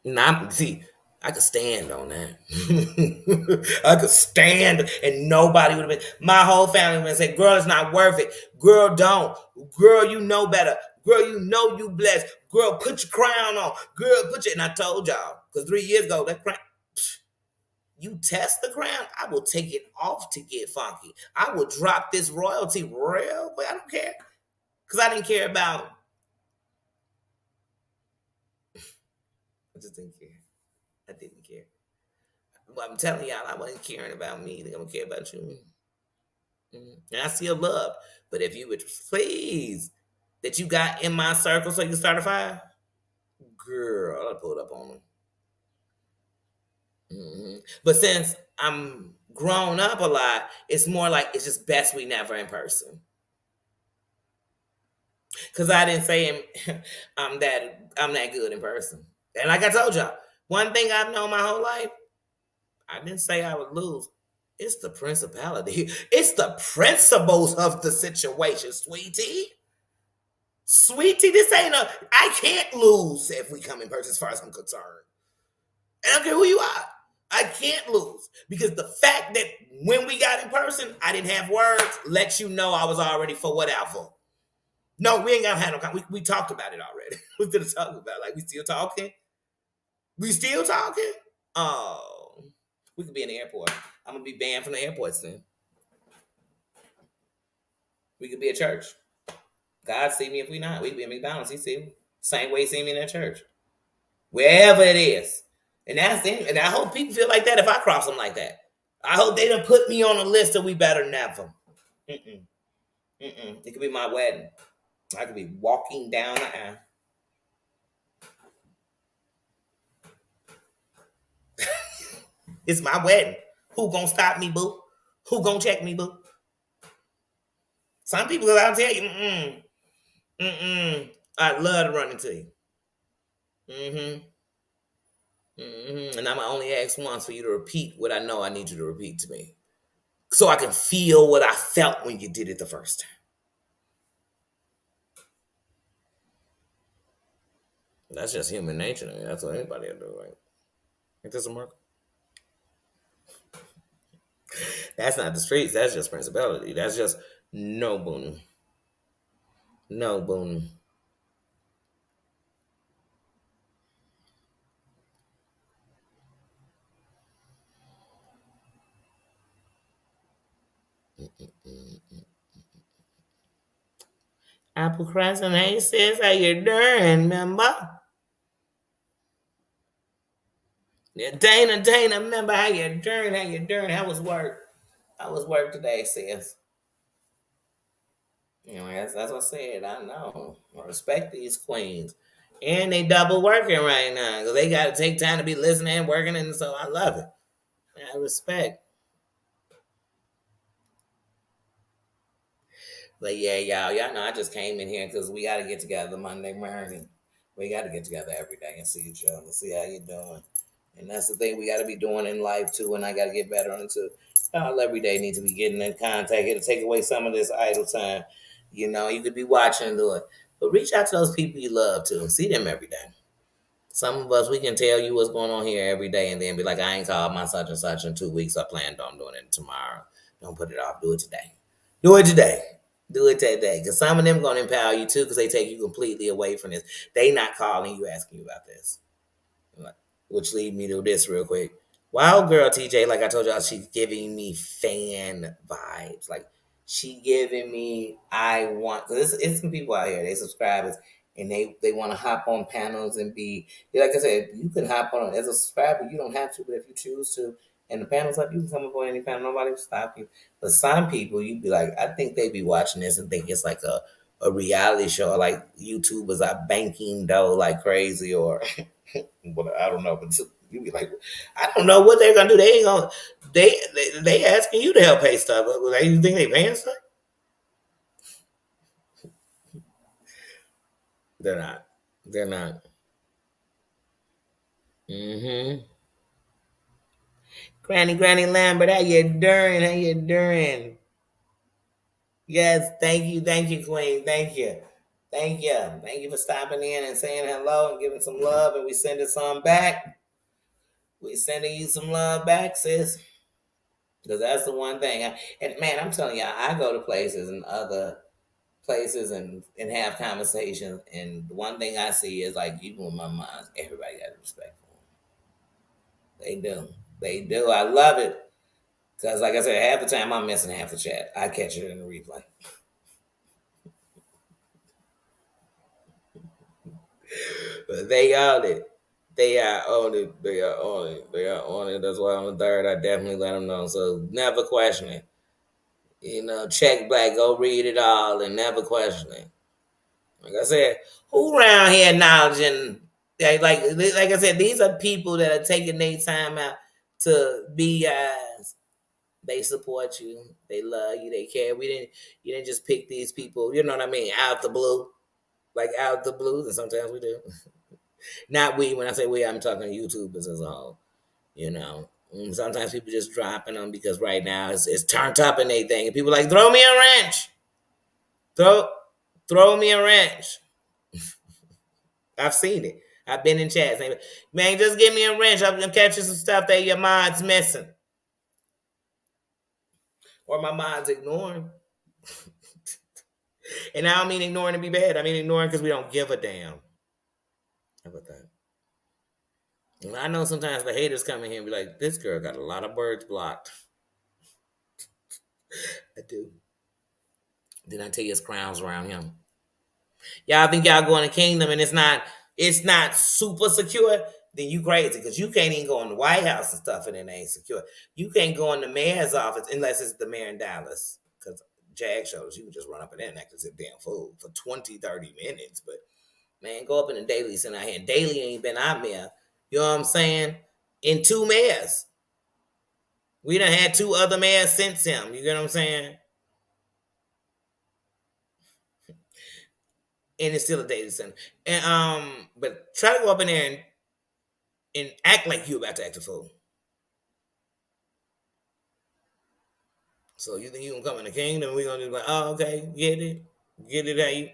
it. Not see, I could stand on that. I could stand, and nobody would have been. My whole family would have said, "Girl, it's not worth it. Girl, don't. Girl, you know better. Girl, you know you blessed. Girl, put your crown on. Girl, put your." And I told y'all because 3 years ago that crown. You test the crown, I will take it off to get funky. I will drop this royalty real quick. I don't care because I didn't care about. I just didn't care. I didn't care. Well, I'm telling y'all, I wasn't caring about me. They don't care about you. And I still love. But if you would please that you got in my circle so you can start a fire, girl, I pulled up on them. But since I'm grown up a lot, it's more like it's just best we never in person. Cause I didn't say I'm that good in person. And like I told y'all, one thing I've known my whole life, I didn't say I would lose. It's the principality. It's the principles of the situation, sweetie. Sweetie, this ain't a. I can't lose if we come in person, as far as I'm concerned. And I don't care who you are. I can't lose because the fact that when we got in person, I didn't have words, lets you know I was already for whatever. No, we ain't gonna have no. We talked about it already. We're gonna talk about it. Like we still talking. We still talking. Oh, we could be in the airport. I'm gonna be banned from the airport soon. We could be at church. God see me if we not. We could be at McDonald's. He see me. Same way he see me in that church. Wherever it is. And that's it. And I hope people feel like that if I cross them like that. I hope they don't put me on a list of we better never. Mm-mm. Mm-mm. It could be my wedding. I could be walking down the aisle. It's my wedding. Who gonna stop me, boo? Who gonna check me, boo? Some people, I'll tell you, I'd love to run into you. Mm-hmm. And I'm gonna only ask once for you to repeat what I know I need you to repeat to me. So I can feel what I felt when you did it the first time. That's just human nature. I mean, that's what anybody will do, right? Ain't this a mark? That's not the streets. That's just principality. That's just no boon. No boon. Apple procrastinate says how you doing, remember? Yeah, Dana, remember how you doing, how you doing? How was work? How was work today, sis? You know, that's what I said. I know. I respect these queens. And they double working right now because they got to take time to be listening and working, and so I love it. I respect. But yeah, y'all know I just came in here because we got to get together Monday morning. We got to get together every day and see each other, see how you doing. And that's the thing we got to be doing in life too. And I got to get better on it too. Y'all every day need to be getting in contact. It'll take away some of this idle time. You know, you could be watching and do it, but reach out to those people you love too. See them every day. Some of us, we can tell you what's going on here every day and then be like, I ain't called my such and such in 2 weeks. I planned on doing it tomorrow. Don't put it off. Do it today. Do it today. Do it today. Because some of them going to empower you too because they take you completely away from this. They not calling you asking you about this. Which lead me to this real quick. Wild girl TJ, like I told y'all, she's giving me fan vibes. Like she giving me, I want. Cause it's some people out here. They subscribers and they want to hop on panels and be. Like I said, you can hop on as a subscriber. You don't have to, but if you choose to, and the panel's up, you can come up on any panel. Nobody will stop you. But some people, you be like, I think they be watching this and think it's like a reality show. Like YouTubers are banking dough like crazy, or but I don't know. But you be like, I don't know what they're gonna do. They ain't gonna. They asking you to help pay stuff. They you think they paying stuff? They're not. They're not. Mm-hmm. Granny Lambert, how you doing? How you doing? Yes, thank you, Queen, thank you for stopping in and saying hello and giving some love, and we sending some back. We sending you some love back, sis. Because that's the one thing. And man, I'm telling y'all, I go to places and other places and have conversations. And the one thing I see is like, even with my mom, everybody got respect for them. They do. They do. I love it. Because, like I said, half the time I'm missing half the chat. I catch it in the replay. But they on it. They are on it. They are on it. They are on it. That's why on the third, I definitely let them know. So never question it. You know, check black, go read it all and never question it. Like I said, who around here acknowledging like I said, these are people that are taking their time out to be guys. They support you, they love you, they care. You didn't just pick these people, you know what I mean, out the blue. Like out the blue, and sometimes we do. Not we, when I say we, I'm talking YouTubers as a whole. You know. Sometimes people just dropping them because right now it's turned up and they think and people like throw me a wrench. Throw throw me a wrench. I've seen it. I've been in chats. Man, just give me a wrench. I'm gonna catch you some stuff that your mind's missing. Or my mind's ignoring. And I don't mean ignoring to be bad. I mean ignoring because we don't give a damn. How about that? And I know sometimes the haters come in here and be like, this girl got a lot of words blocked. I do. Then I tell you his crowns around him. Y'all think y'all going to kingdom and it's not super secure, then you crazy because you can't even go in the White House and stuff and it ain't secure. You can't go in the mayor's office unless it's the mayor in Dallas because Jag shows you can just run up in there and act as a damn fool for 20, 30 minutes. But man, go up in the Daily Center out here. Daily ain't been out there. You know what I'm saying? In two mayors. We done had two other mayors since him. You get what I'm saying? And it's still a data center. And but try to go up in there and act like you about to act a fool. So you think you gonna come in the kingdom and we gonna be like, oh, okay, get it how you.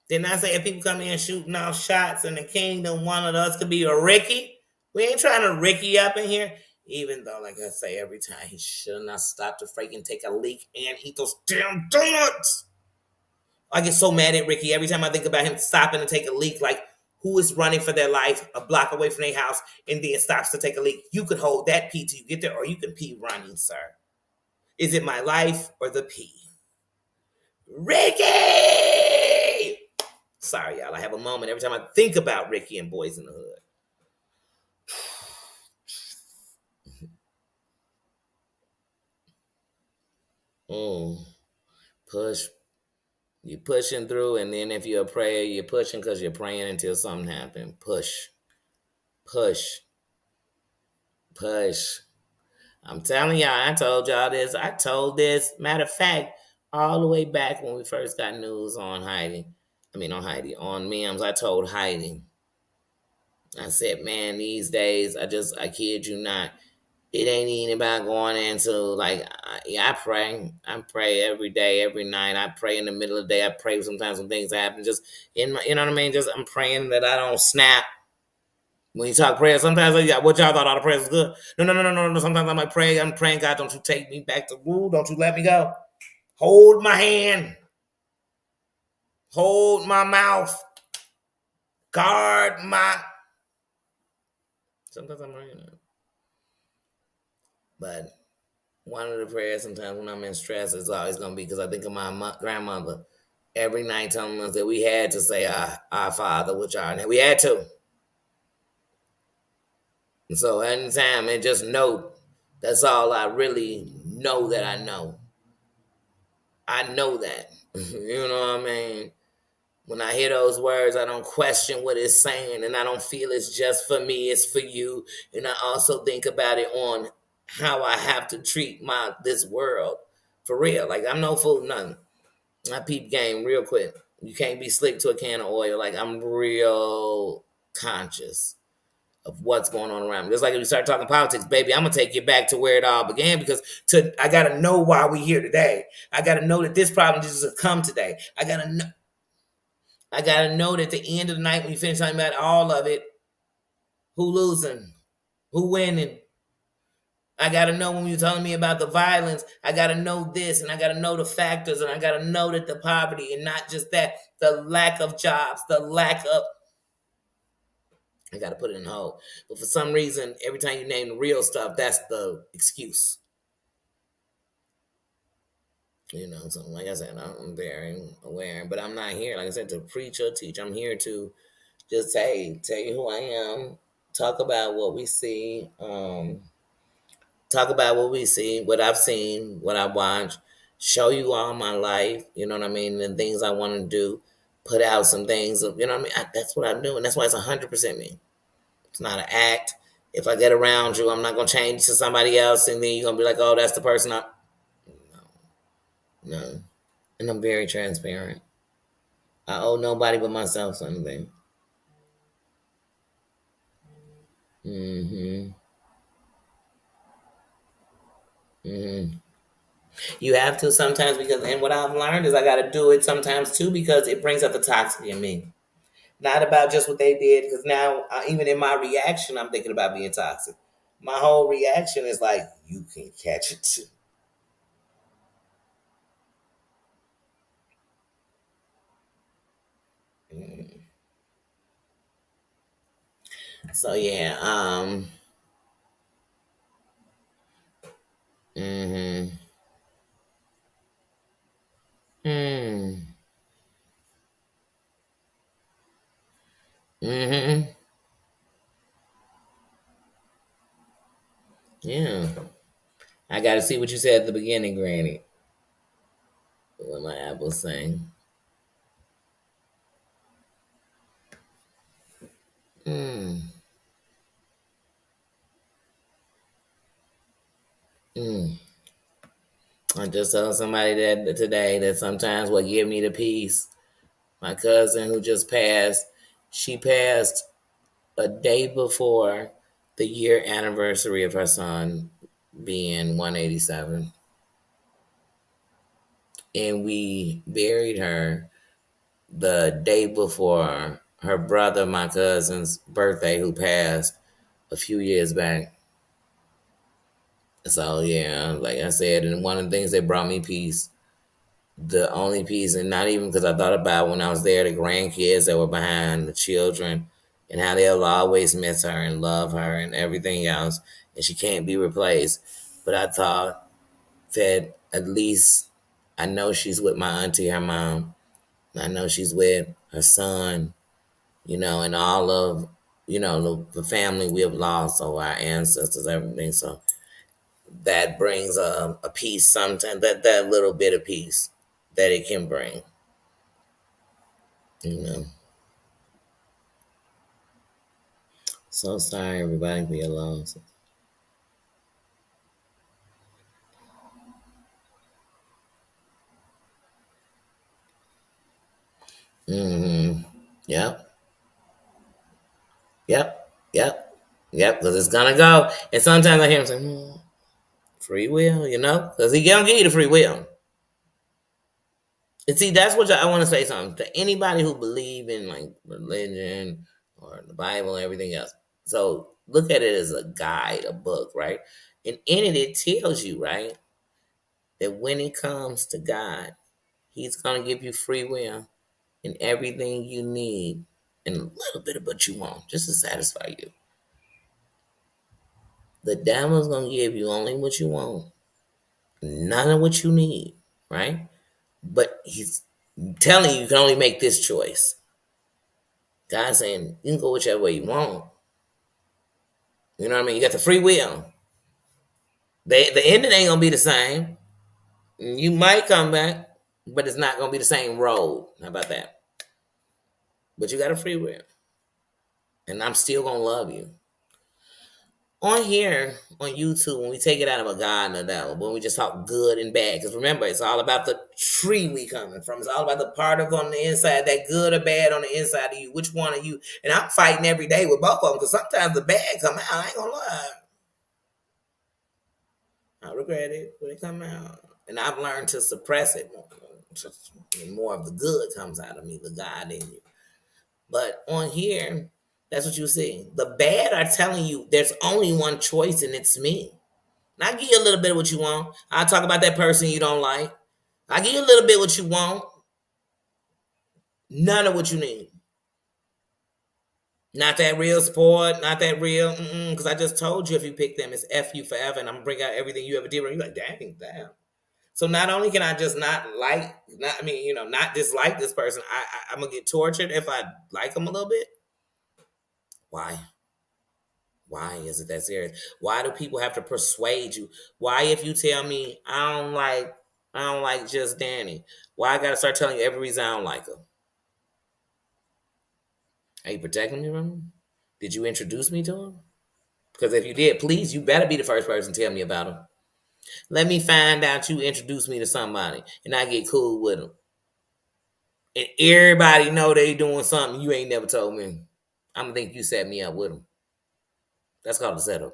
Then I say if people come in shooting off shots in the kingdom, one of us could be a Ricky. We ain't trying to Ricky up in here. Even though, like I say every time, he should not stop to freaking take a leak and eat those damn donuts. I get so mad at Ricky every time I think about him stopping to take a leak. Like, who is running for their life a block away from their house and then stops to take a leak? You could hold that pee till you get there, or you can pee running, sir. Is it my life or the pee? Ricky! Sorry, y'all. I have a moment every time I think about Ricky and Boys in the Hood. Mm. Push, You're pushing through, and then if you're a prayer, you're pushing because you're praying until something happens. Push, push, push. I'm telling y'all, I told y'all this. I told this. Matter of fact, all the way back when we first got news on Heidi. I mean, on Heidi, on Mims, I told Heidi. I said, man, these days, I kid you not, it ain't even about going into like, yeah, I pray. I pray every day, every night. I pray in the middle of the day. I pray sometimes when things happen. Just in my, you know what I mean? Just I'm praying that I don't snap. When you talk prayer, sometimes what y'all thought all the prayers was good. No, no, no, no, no, no. Sometimes I'm like I'm praying, God, don't you take me back to rule? Don't you let me go? Hold my hand. Hold my mouth. Guard my. Sometimes I'm praying that. But one of the prayers sometimes when I'm in stress is always going to be because I think of my grandmother every night telling us that we had to say our Father, which art in heaven. We had to. And so anytime and just know that's all I really know that I know. I know that. You know what I mean? When I hear those words, I don't question what it's saying, and I don't feel it's just for me, it's for you. And I also think about it on how I have to treat this world for real. Like I'm no fool, nothing. I peep game real quick. You can't be slick to a can of oil. Like I'm real conscious of what's going on around me. Just like if we start talking politics, baby, I'm gonna take you back to where it all began because I gotta know why we here today. I gotta know that this problem just come today. I gotta know that at the end of the night when you finish talking about all of it, who losing, who winning. I gotta know when you're telling me about the violence, I gotta know this and I gotta know the factors and I gotta know that the poverty and not just that, the lack of jobs, the lack of I gotta put it in hold. But for some reason, every time you name the real stuff, that's the excuse. You know, so like I said, I'm very aware, but I'm not here, like I said, to preach or teach. I'm here to just say, tell you who I am, talk about what we see, talk about what we see, what I've seen, what I watch, show you all my life, you know what I mean, and things I want to do, put out some things, you know what I mean. That's what I'm doing. That's why it's 100% me. It's not an act. If I get around you, I'm not gonna change to somebody else, and then you're gonna be like, "Oh, that's the person." No, no, and I'm very transparent. I owe nobody but myself something. Mm-hmm. Mm-hmm. You have to sometimes because, and what I've learned is I got to do it sometimes too because it brings up the toxic in me. Not about just what they did, because now even in my reaction, I'm thinking about being toxic. My whole reaction is like, you can catch it too. Mm. So yeah, mm-hmm, mm, mm-hmm, yeah. I got to see what you said at the beginning, Granny. What my apple saying? Mm, mm. I just told somebody that today that sometimes what give me the peace. My cousin who just passed, she passed a day before the year anniversary of her son being 187. And we buried her the day before her brother, my cousin's birthday, who passed a few years back. So, yeah, like I said, and one of the things that brought me peace, the only piece, and not even because I thought about when I was there, the grandkids that were behind the children and how they'll always miss her and love her and everything else, and she can't be replaced. But I thought that at least I know she's with my auntie, her mom. I know she's with her son, and all of, the family we have lost, so our ancestors, everything. So that brings a peace sometimes, that little bit of peace that it can bring. You know. So sorry, everybody, for your loss. Mm-hmm. Yep. Yep. Yep. Yep. Because it's gonna go. And sometimes I hear him say, "Free will," you know, because he gonna give you the free will. And see, that's what I want to say something to anybody who believe in like religion or the Bible and everything else. So look at it as a guide, a book, right? And in it, it tells you, right, that when it comes to God, He's gonna give you free will and everything you need and a little bit of what you want, just to satisfy you. The devil's gonna give you only what you want, none of what you need, right? But he's telling you can only make this choice. God's saying you can go whichever way you want. You know what I mean? You got the free will. The ending ain't gonna be the same. You might come back, but it's not gonna be the same road. How about that? But you got a free will, and I'm still gonna love you. On here on YouTube, when we take it out of a God and a devil, when we just talk good and bad, because remember, it's all about the tree we coming from. It's all about the part of on the inside, that good or bad on the inside of you. Which one are you? And I'm fighting every day with both of them because sometimes the bad come out. I ain't gonna lie. I regret it when it come out, and I've learned to suppress it more. And more of the good comes out of me, the God in you. But on here, that's what you see. The bad are telling you there's only one choice, and it's me. And I give you a little bit of what you want. I'll talk about that person you don't like. I give you a little bit what you want. None of what you need. Not that real support. Not that real. Because I just told you if you pick them, it's F you forever, and I'm gonna bring out everything you ever did. You're like, dang, damn. So not only can I just not dislike this person, I'm gonna get tortured if I like them a little bit. Why? Why is it that serious? Why do people have to persuade you? Why, if you tell me I don't like just Danny, why I gotta start telling you every reason I don't like her? Are you protecting me from him? Did you introduce me to him? Because if you did, please, you better be the first person to tell me about him. Let me find out you introduced me to somebody, and I get cool with them. And everybody know they doing something you ain't never told me. I'm gonna think you set me up with them. That's called a setup,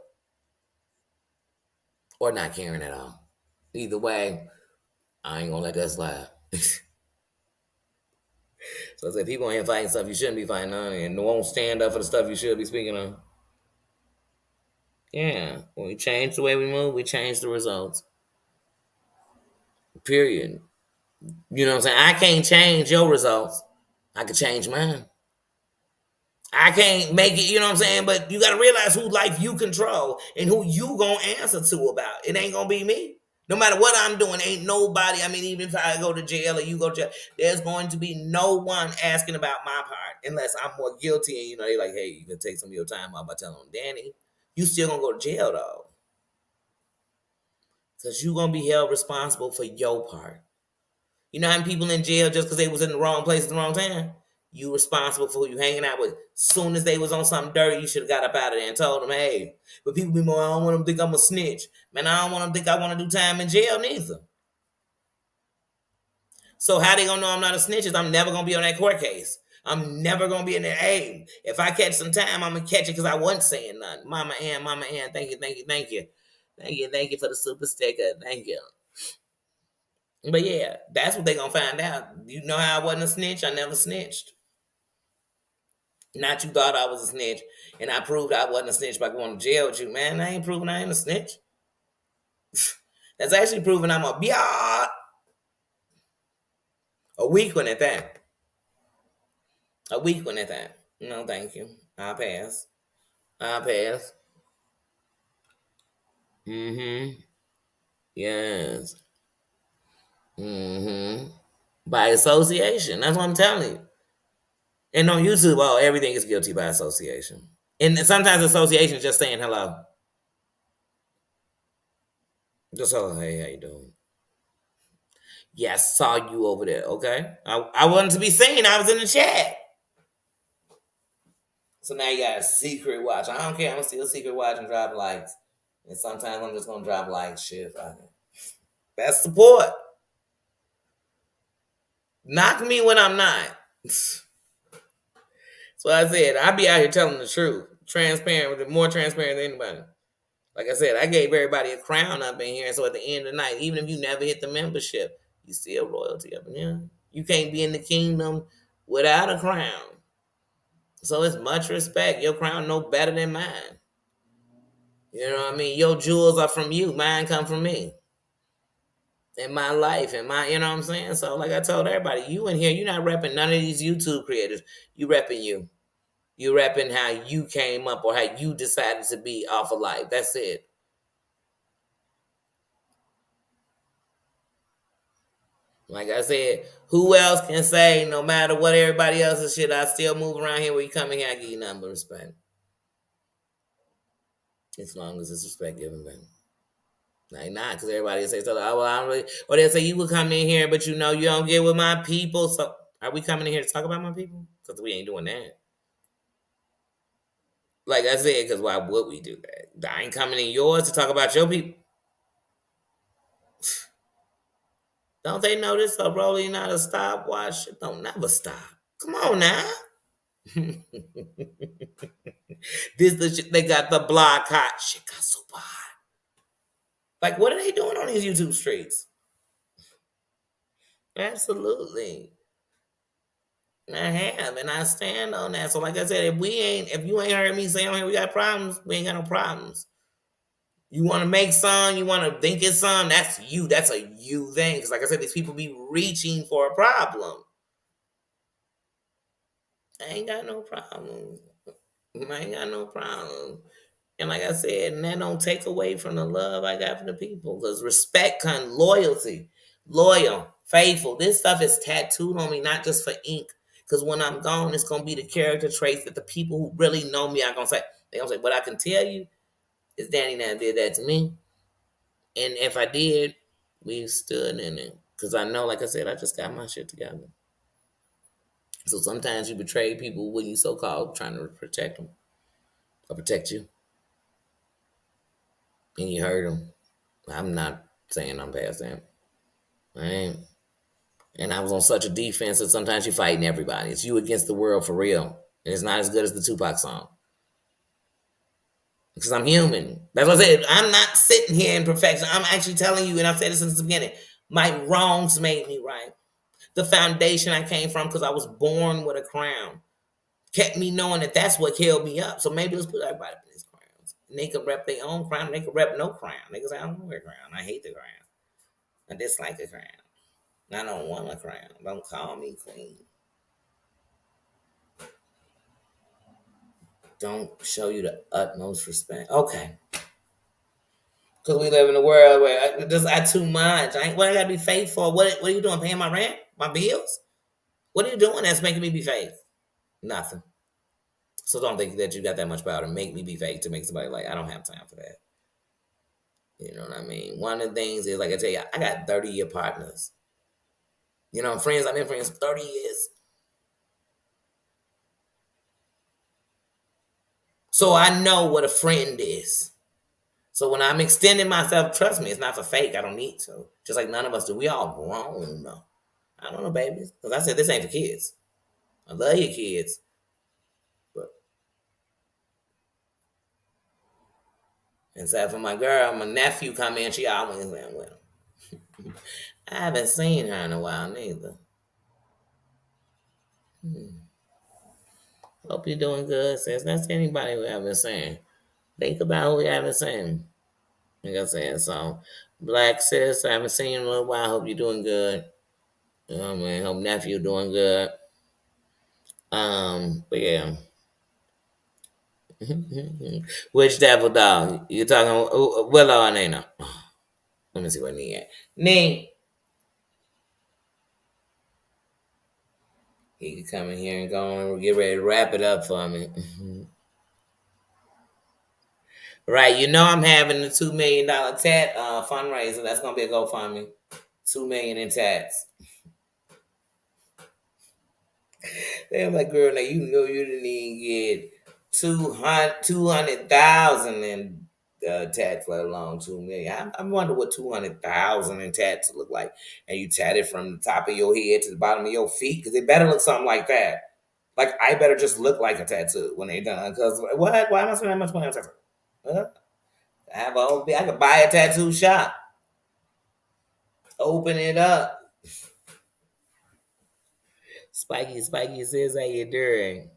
or not caring at all. Either way, I ain't gonna let that slide. So I said, people ain't fighting stuff you shouldn't be fighting on, and won't stand up for the stuff you should be speaking on. Yeah, when we change the way we move, we change the results. Period. You know what I'm saying? I can't change your results. I can change mine. I can't make it, you know what I'm saying? But you got to realize whose life you control and who you going to answer to about. It ain't going to be me. No matter what I'm doing, ain't nobody. I mean, even if I go to jail or you go to jail, there's going to be no one asking about my part unless I'm more guilty. And, they're like, hey, you can take some of your time out by telling them, Danny, you still going to go to jail, though. Because you're going to be held responsible for your part. You know how many people in jail just because they was in the wrong place at the wrong time? You responsible for who you hanging out with. Soon as they was on something dirty, you should have got up out of there and told them, hey. But people be more, I don't want them to think I'm a snitch. Man, I don't want them to think I want to do time in jail neither. So how they gonna know I'm not a snitch is I'm never gonna be on that court case. I'm never gonna be in there. Hey, if I catch some time, I'm gonna catch it because I wasn't saying nothing. Mama Ann, thank you, thank you, thank you. Thank you for the super sticker. Thank you. But yeah, that's what they gonna find out. You know how I wasn't a snitch? I never snitched. Not you thought I was a snitch, and I proved I wasn't a snitch by going to jail with you. Man, I ain't proving I ain't a snitch. That's actually proving I'm a biatch. A weak one at that. A weak one at that. No, thank you. I'll pass. I'll pass. Mm-hmm. Yes. Mm-hmm. By association. That's what I'm telling you. And on YouTube, everything is guilty by association. And sometimes association is just saying hello. Just hello, hey, how you doing? Yeah, I saw you over there. Okay, I wanted to be seen. I was in the chat. So now you got a secret watch. I don't care. I'm gonna still secret watch and drop likes. And sometimes I'm just gonna drop like shit. That's support. Knock me when I'm not. So I said I be out here telling the truth, transparent, more transparent than anybody. Like I said, I gave everybody a crown up in here. So at the end of the night, even if you never hit the membership, you still royalty up in here. You can't be in the kingdom without a crown. So it's much respect. Your crown no better than mine. You know what I mean? Your jewels are from you. Mine come from me. In my life, in my, you know what I'm saying? So like I told everybody, you in here, you're not repping none of these YouTube creators. You repping you. You repping how you came up or how you decided to be off of life. That's it. Like I said, who else can say no matter what everybody else's shit, I still move around here where you come in here, I give you nothing but respect. As long as it's respect given back. Like not because everybody will say so. Oh, well, I don't really, or they'll say you will come in here, but you know you don't get with my people. So are we coming in here to talk about my people? Because we ain't doing that. Like I said, because why would we do that? I ain't coming in yours to talk about your people. Don't they know this a rolling not a stopwatch? Don't never stop. Come on now. This the shit they got the block hot. Shit got super hot. Like, what are they doing on these YouTube streets? Absolutely. I have, and I stand on that. So, like I said, if you ain't heard me say on here we got problems, we ain't got no problems. You want to make some, you want to think it's some, that's you. That's a you thing. Because, like I said, these people be reaching for a problem. I ain't got no problem. I ain't got no problem. And like I said, and that don't take away from the love I got for the people. Because respect comes loyalty. Loyal, faithful. This stuff is tattooed on me, not just for ink. Because when I'm gone, it's gonna be the character traits that the people who really know me are gonna say. They're gonna say, what I can tell you is Danny now did that to me. And if I did, we stood in it. Because I know, like I said, I just got my shit together. So sometimes you betray people when you so called trying to protect them or protect you. And you hurt them. I'm not saying I'm past that. I ain't. And I was on such a defense that sometimes you're fighting everybody. It's you against the world for real. And it's not as good as the Tupac song. Because I'm human. That's what I said. I'm not sitting here in perfection. I'm actually telling you, and I've said this since the beginning, my wrongs made me right. The foundation I came from, because I was born with a crown, kept me knowing that that's what held me up. So maybe let's put everybody in these crowns. And they can rep their own crown. They can rep no crown. They can say, I don't wear a crown. I hate the crown. I dislike a crown. I don't want a crown. Don't call me queen. Don't show you the utmost respect. Okay. Because we live in a world where I too much. What I got to be faithful? What are you doing? Paying my rent? My bills? What are you doing that's making me be fake? Nothing. So don't think that you got that much power to make me be fake, to make somebody like, I don't have time for that. You know what I mean? One of the things is, like I tell you, I got 30-year partners. You know, friends, I've been friends for 30 years. So I know what a friend is. So when I'm extending myself, trust me, it's not for fake. I don't need to. Just like none of us do. We all grown. I don't know, babies. Because I said this ain't for kids. I love your kids. But except for my girl, my nephew come in, she always went with him. I haven't seen her in a while neither. Hope you're doing good, sis. That's anybody we haven't seen. Think about who we haven't seen. Like I said, so black sis, I haven't seen you in a little while. Hope you're doing good. You know what I mean? Hope nephew doing good. But yeah. Which devil dog? You talking Willow or Nina? Let me see where Nee at. Nee. He can come in here and go and get ready to wrap it up for me. Right, you know I'm having the $2 million TED fundraiser. That's gonna be a GoFundMe. $2 million in tats. Damn, like, girl, now you know you didn't even get 200,000 in tats, let alone 2 million. I wonder what 200,000 in tats look like. And you tat it from the top of your head to the bottom of your feet, because it better look something like that. Like, I better just look like a tattoo when they done. Because what? Why am I spending that much money on tattoo? Huh? I could buy a tattoo shop, open it up. Spiky says, how you doing?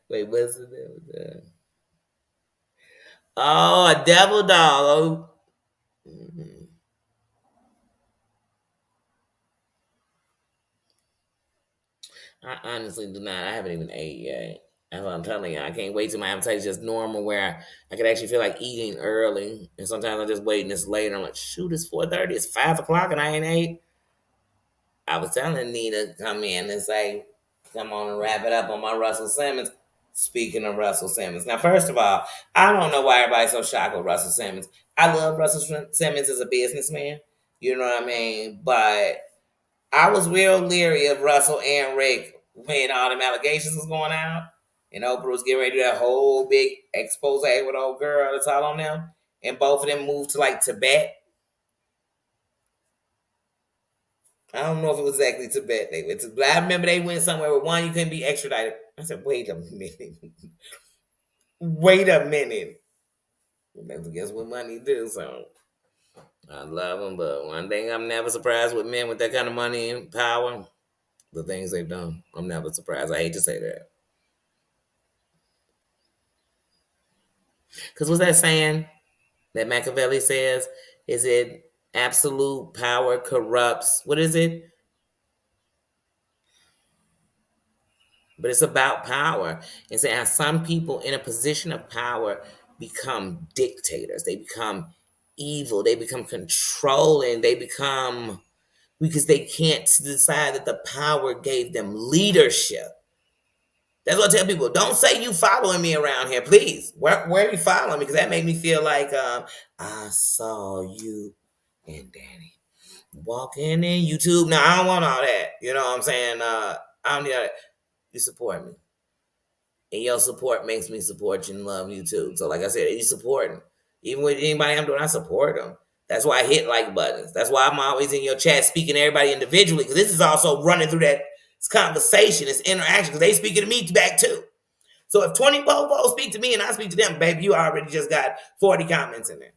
Wait, what's the name? Oh, a devil dog. Oh. I honestly do not. I haven't even ate yet. That's what I'm telling you. I can't wait till my appetite is just normal, where I could actually feel like eating early. And sometimes I just wait and it's later. I'm like, shoot, it's 4:30. It's 5 o'clock and I ain't ate. I was telling Nita to come in and say, come on and wrap it up on my Russell Simmons. Speaking of Russell Simmons. Now, first of all, I don't know why everybody's so shocked with Russell Simmons. I love Russell Simmons as a businessman. You know what I mean? But I was real leery of Russell and Rick when all them allegations was going out. And Oprah was getting ready to do that whole big expose with old girl that's all on them. And both of them moved to like Tibet. I don't know if it was exactly Tibet they went to, but I remember they went somewhere where one you couldn't be extradited. I said, wait a minute. Wait a minute. That's guess what money do, so I love them, but one thing I'm never surprised with men with that kind of money and power, the things they've done. I'm never surprised. I hate to say that. Because what's that saying that Machiavelli says? Is it absolute power corrupts? What is it? But it's about power. And saying how some people in a position of power become dictators. They become evil. They become controlling. They become, because they can't decide that the power gave them leadership. That's what I tell people. Don't say you following me around here, please. Where are you following me? Because that made me feel like I saw you and Danny walking in YouTube. Now I don't want all that. You know what I'm saying? I don't need all that. You support me. And your support makes me support you and love you too. So like I said, you supporting. Even with anybody I'm doing, I support them. That's why I hit like buttons. That's why I'm always in your chat speaking to everybody individually, because this is also running through that conversation, this interaction, because they speaking to me back too. So if 20 folks speak to me and I speak to them, baby, you already just got 40 comments in there.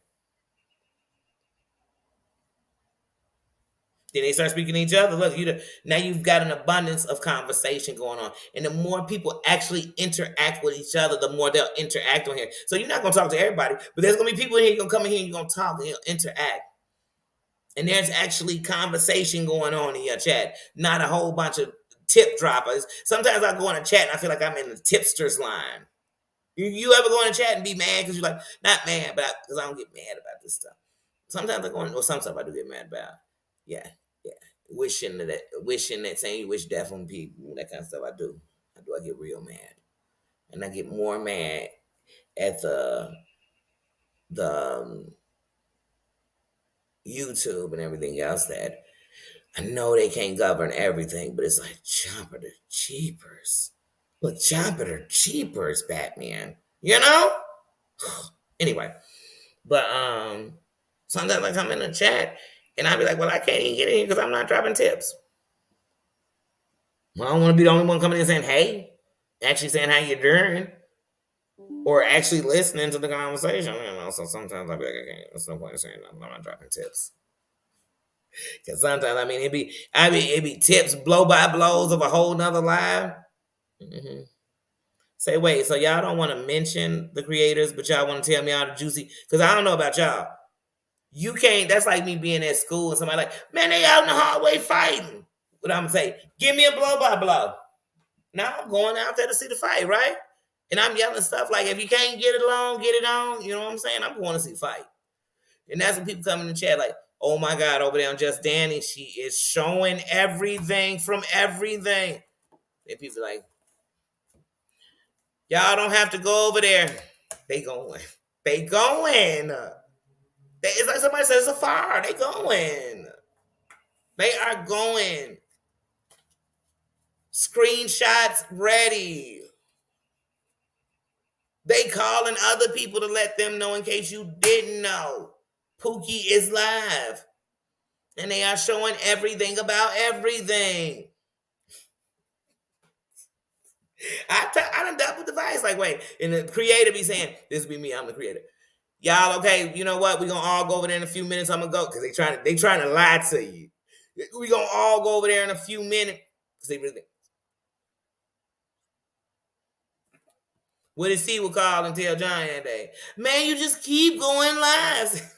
Then they start speaking to each other. Look, now you've got an abundance of conversation going on. And the more people actually interact with each other, the more they'll interact on here. So you're not going to talk to everybody, but there's going to be people in here, you're going to come in here and you're going to talk and you'll interact. And there's actually conversation going on in your chat, not a whole bunch of tip droppers. Sometimes I go in a chat and I feel like I'm in the tipsters line. You ever go in a chat and be mad because you're like, not mad, but because I don't get mad about this stuff. Sometimes I go in, or some stuff I do get mad about. Yeah, yeah. Wishing that saying you wish death on people, that kind of stuff I do. I get real mad. And I get more mad at the YouTube and everything else that I know they can't govern everything, but it's like chopper the cheapers. Look, chopper the cheapers, Batman. You know? Anyway. But sometimes I come in the chat and I be like, well, I can't even get in here because I'm not dropping tips. Well, I don't want to be the only one coming in saying, hey, actually saying how you're doing, or actually listening to the conversation. You know, so sometimes I be like, okay, there's no point in saying nothing. I'm not dropping tips. Because sometimes, I mean, it be tips, blow by blows of a whole nother live. Mm-hmm. Say, wait, so y'all don't want to mention the creators, but y'all want to tell me all the juicy? Because I don't know about y'all. You can't, that's like me being at school and somebody like, man, they out in the hallway fighting. What I'm gonna say, give me a blow by blow. Now I'm going out there to see the fight, right? And I'm yelling stuff like, if you can't get it along, get it on. You know what I'm saying? I'm going to see fight. And that's when people come in the chat like, oh my God, over there on Just Danny, she is showing everything from everything. And people like, y'all don't have to go over there. They going. They going. It's like somebody says it's a fire. They going. They are going. Screenshots ready. They calling other people to let them know in case you didn't know. Pookie is live. And they are showing everything about everything. I done doubled the device. Like, wait. And the creator be saying, this be me, I'm the creator. Y'all, okay, you know what? We're gonna all go over there in a few minutes. I'm gonna go. Because they trying to lie to you. We gonna all go over there in a few minutes. Because they really. What did C would call and tell John that day? Man, you just keep going live.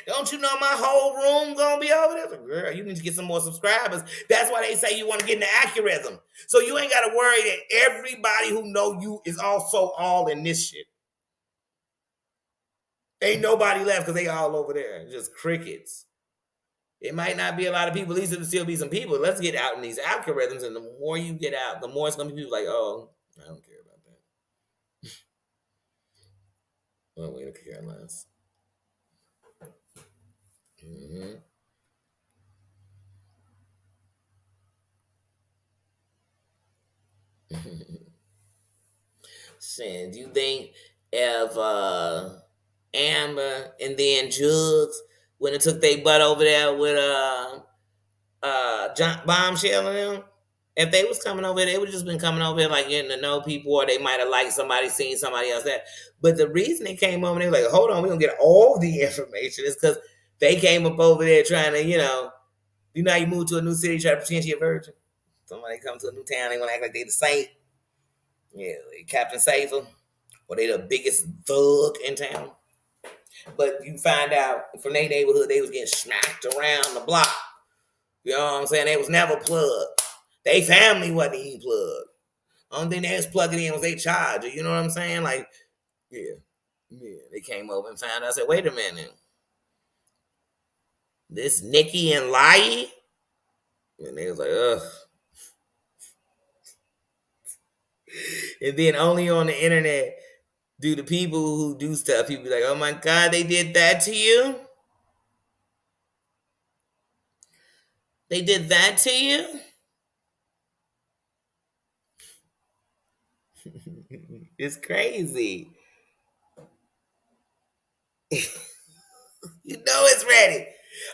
Don't you know my whole room gonna be over there? Girl, you need to get some more subscribers. That's why they say you want to get in the algorithm. So you ain't gotta worry that everybody who know you is also all in this shit. Ain't nobody left because they all over there. Just crickets. It might not be a lot of people. At least it'll still be some people. Let's get out in these algorithms, and the more you get out, the more it's gonna be people like, oh, I don't care about that. Well, we don't care less. Mm-hmm. Shit, do you think if Amber and then Jugs when it took their butt over there with John Bombshell and them, if they was coming over there, they would just been coming over here like getting to know people, or they might have liked somebody, seen somebody else that. But the reason they came over, they were like, hold on, we're gonna get all the information, is because they came up over there trying to, you know how you move to a new city, try to pretend you're a virgin. Somebody come to a new town, they want to act like they the saint. Yeah, they Captain Safer. Or they the biggest thug in town. But you find out from their neighborhood they was getting smacked around the block. You know what I'm saying? They was never plugged. They family wasn't even plugged. Only thing they was plugging in was their charger. You know what I'm saying? Like, yeah. Yeah. They came over and found out. I said, wait a minute. This Nikki and Lai? And they was like, ugh. And then only on the internet do the people who do stuff, people be like, oh my God, they did that to you? They did that to you? It's crazy. You know it's ready.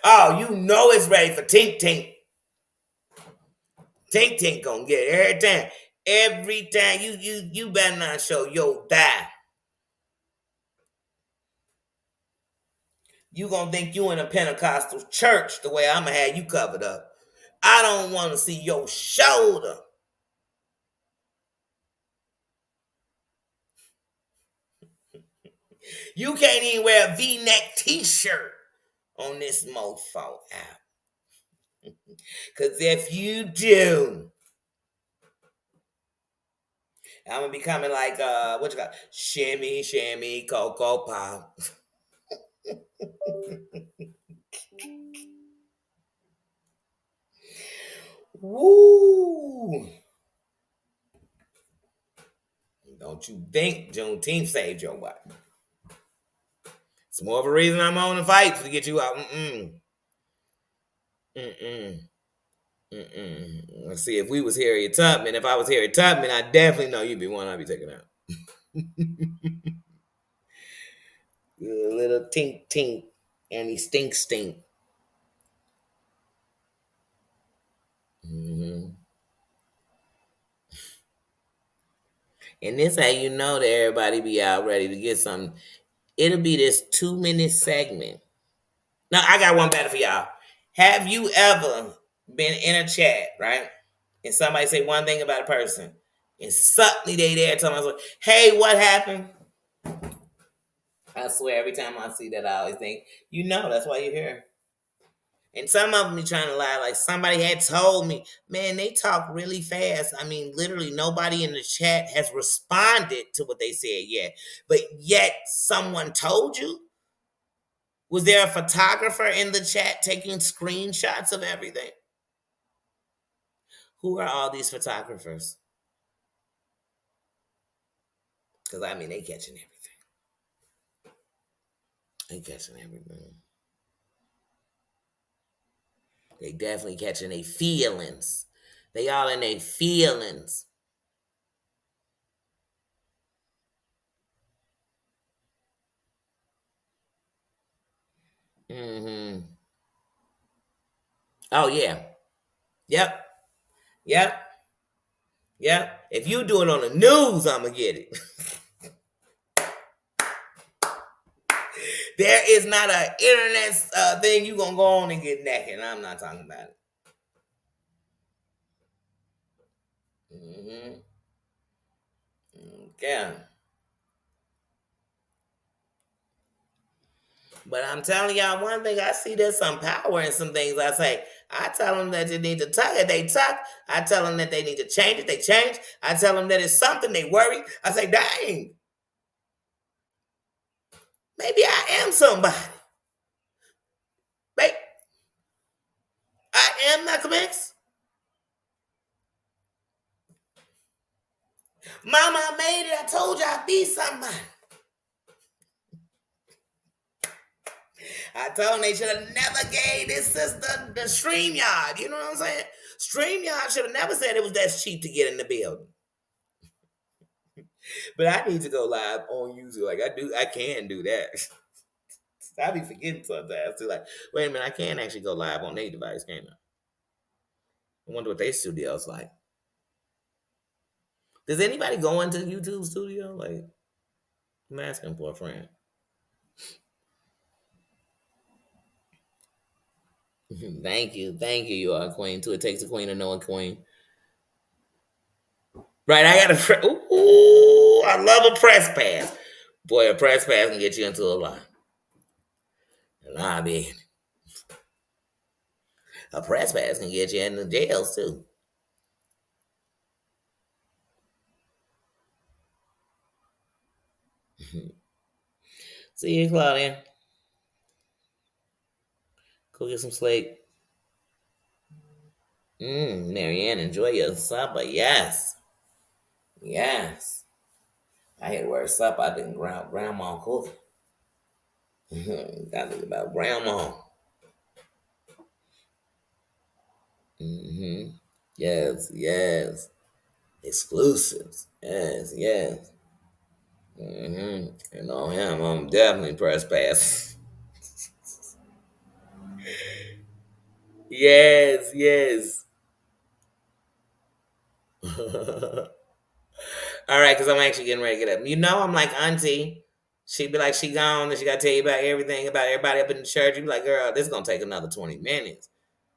Oh, you know it's ready for Tink Tink. Tink Tink gonna get it every time. Every time you better not show your die. You gonna think you in a Pentecostal church the way I'ma have you covered up. I don't want to see your shoulder. You can't even wear a V-neck t-shirt on this mofo app. Cause if you do, I'm gonna be coming like what you got? Shimmy, shimmy, cocoa pop. Woo! Don't you think Juneteenth saved your wife? It's more of a reason I'm on the fight to get you out. Mm-mm. Mm-mm. Let's see, if we was Harriet Tubman, if I was Harriet Tubman, I definitely know you'd be one I'd be taking out. A little tink tink, and he stink stink. Mm-hmm. And this how you know that everybody be out ready to get something. It'll be this 2-minute segment. Now I got one better for y'all. Have you ever been in a chat, right? And somebody say one thing about a person, and suddenly they there telling us, hey, what happened? I swear every time I see that I always think, that's why you're here. And some of them be trying to lie, like somebody had told me, man, they talk really fast. I mean, literally nobody in the chat has responded to what they said yet. But yet someone told you? Was there a photographer in the chat taking screenshots of everything? Who are all these photographers? Because, I mean, they catching everything. They catching everything. They definitely catching their feelings. They all in their feelings. Mm-hmm. Oh, yeah. Yep. Yep. Yep. If you do it on the news, I'm going to get it. There is not an internet thing you going to go on and get naked. I'm not talking about it. Mm-hmm. Okay. But I'm telling y'all one thing, I see there's some power in some things I say. I tell them that they need to tuck it, they tuck. I tell them that they need to change it, they change. I tell them that it's something, they worry. I say, dang, maybe I am somebody. Maybe I am Malcolm X. Mama, I made it. I told you I'd be somebody. I told them they should have never gave this sister the StreamYard. You know what I'm saying? StreamYard should have never said it was that cheap to get in the building. But I need to go live on YouTube. Like I can do that. I be forgetting sometimes too. Like, wait a minute, I can actually go live on their device, can't I? I wonder what their studio's like. Does anybody go into YouTube studio? Like, I'm asking for a friend. Thank you, you are a queen too. It takes a queen to know a queen. Right, I got a ooh, I love a press pass. Boy, a press pass can get you into a lot. I mean, a press pass can get you in the jails too. See you, Claudia. Go get some sleep. Marianne, enjoy your supper. Yes. Yes. I had to wear supper. I didn't grandma cooking. Gotta think about grandma. Hmm. Yes, yes. Exclusives. Yes, yes. And on him, I'm definitely press pass. Yes, yes. All right, because I'm actually getting ready to get up. You know, I'm like Auntie. She'd be like, she gone, and she got to tell you about everything, about everybody up in the church. You'd be like, girl, this is going to take another 20 minutes.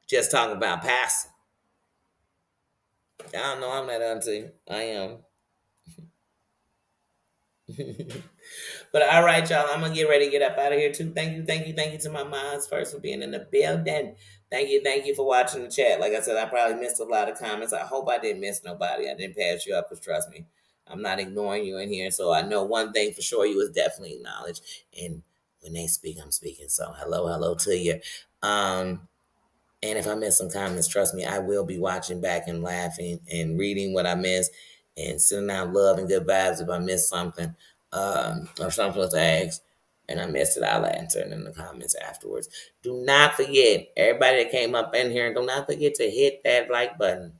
Just talking about passing. Y'all know I'm that Auntie. I am. But all right, y'all, I'm gonna get ready to get up out of here too. Thank you to my moms first for being in the building. Thank you for watching the chat. Like I said, I probably missed a lot of comments. I hope I didn't miss nobody. I didn't pass you up, because trust me, I'm not ignoring you in here. So I know one thing for sure, you was definitely acknowledged. And when they speak, I'm speaking. So hello to you. And if I miss some comments, trust me, I will be watching back and laughing and reading what I missed and sending out love and good vibes if I miss something, or something was asked and I missed it. I'll answer it in the comments afterwards. Do not forget, everybody that came up in here, do not forget to hit that like button.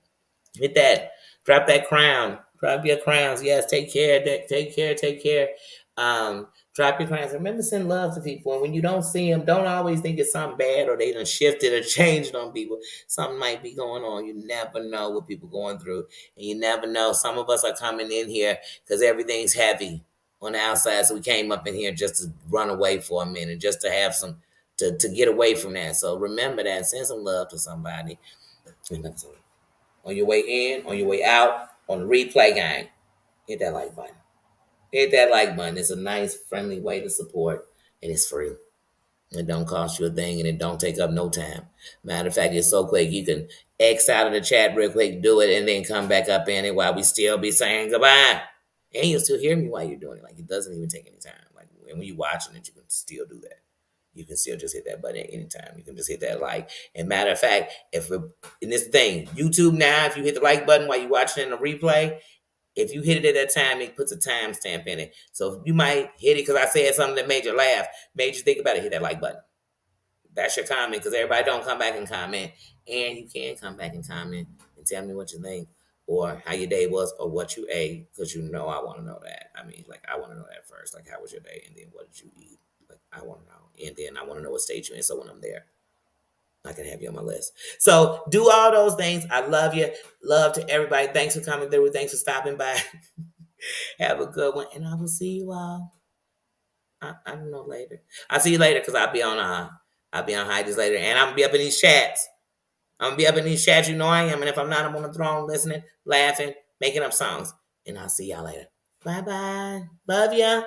Hit that. Drop that crown. Drop your crowns. Yes, take care. Take care. Drop your crowns. Remember, send love to people. And when you don't see them, don't always think it's something bad or they done shifted or changed on people. Something might be going on. You never know what people going through. And you never know. Some of us are coming in here because everything's heavy on the outside. So we came up in here just to run away for a minute, just to have some, to get away from that. So remember that. Send some love to somebody. And that's all. On your way in, on your way out, on the replay, gang, hit that like button. Hit that like button. It's a nice, friendly way to support, and it's free. It don't cost you a thing, and it don't take up no time. Matter of fact, it's so quick, you can X out of the chat real quick, do it, and then come back up in it while we still be saying goodbye. And you'll still hear me while you're doing it. Like, it doesn't even take any time. Like, when you're watching it, you can still do that. You can still just hit that button at any time. You can just hit that like. And matter of fact, if in this thing, YouTube now, if you hit the like button while you're watching in the replay, If you hit it at that time, it puts a timestamp in it. So you might hit it because I said something that made you laugh, made you think about it. Hit that like button. That's your comment because everybody don't come back and comment, and you can come back and comment and tell me what you think or how your day was or what you ate because you know I want to know that. I mean, like I want to know that first. Like, how was your day, and then what did you eat? Like, I want to know, and then I want to know what state you're in. So when I'm there, I can have you on my list. So do all those things. I love you. Love to everybody. Thanks for coming through. Thanks for stopping by. Have a good one, and I will see you all. I don't know later. I'll see you later because I'll be on Heidi's later, and I'm gonna be up in these chats. I'm gonna be up in these chats. You know I am, and if I'm not, I'm on the throne listening, laughing, making up songs. And I'll see y'all later. Bye bye. Love ya.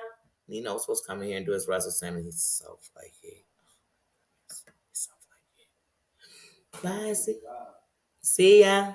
You know what's supposed to come in here and do his Russell Simmons. He's so flaky. He's so flaky. Bye. See ya.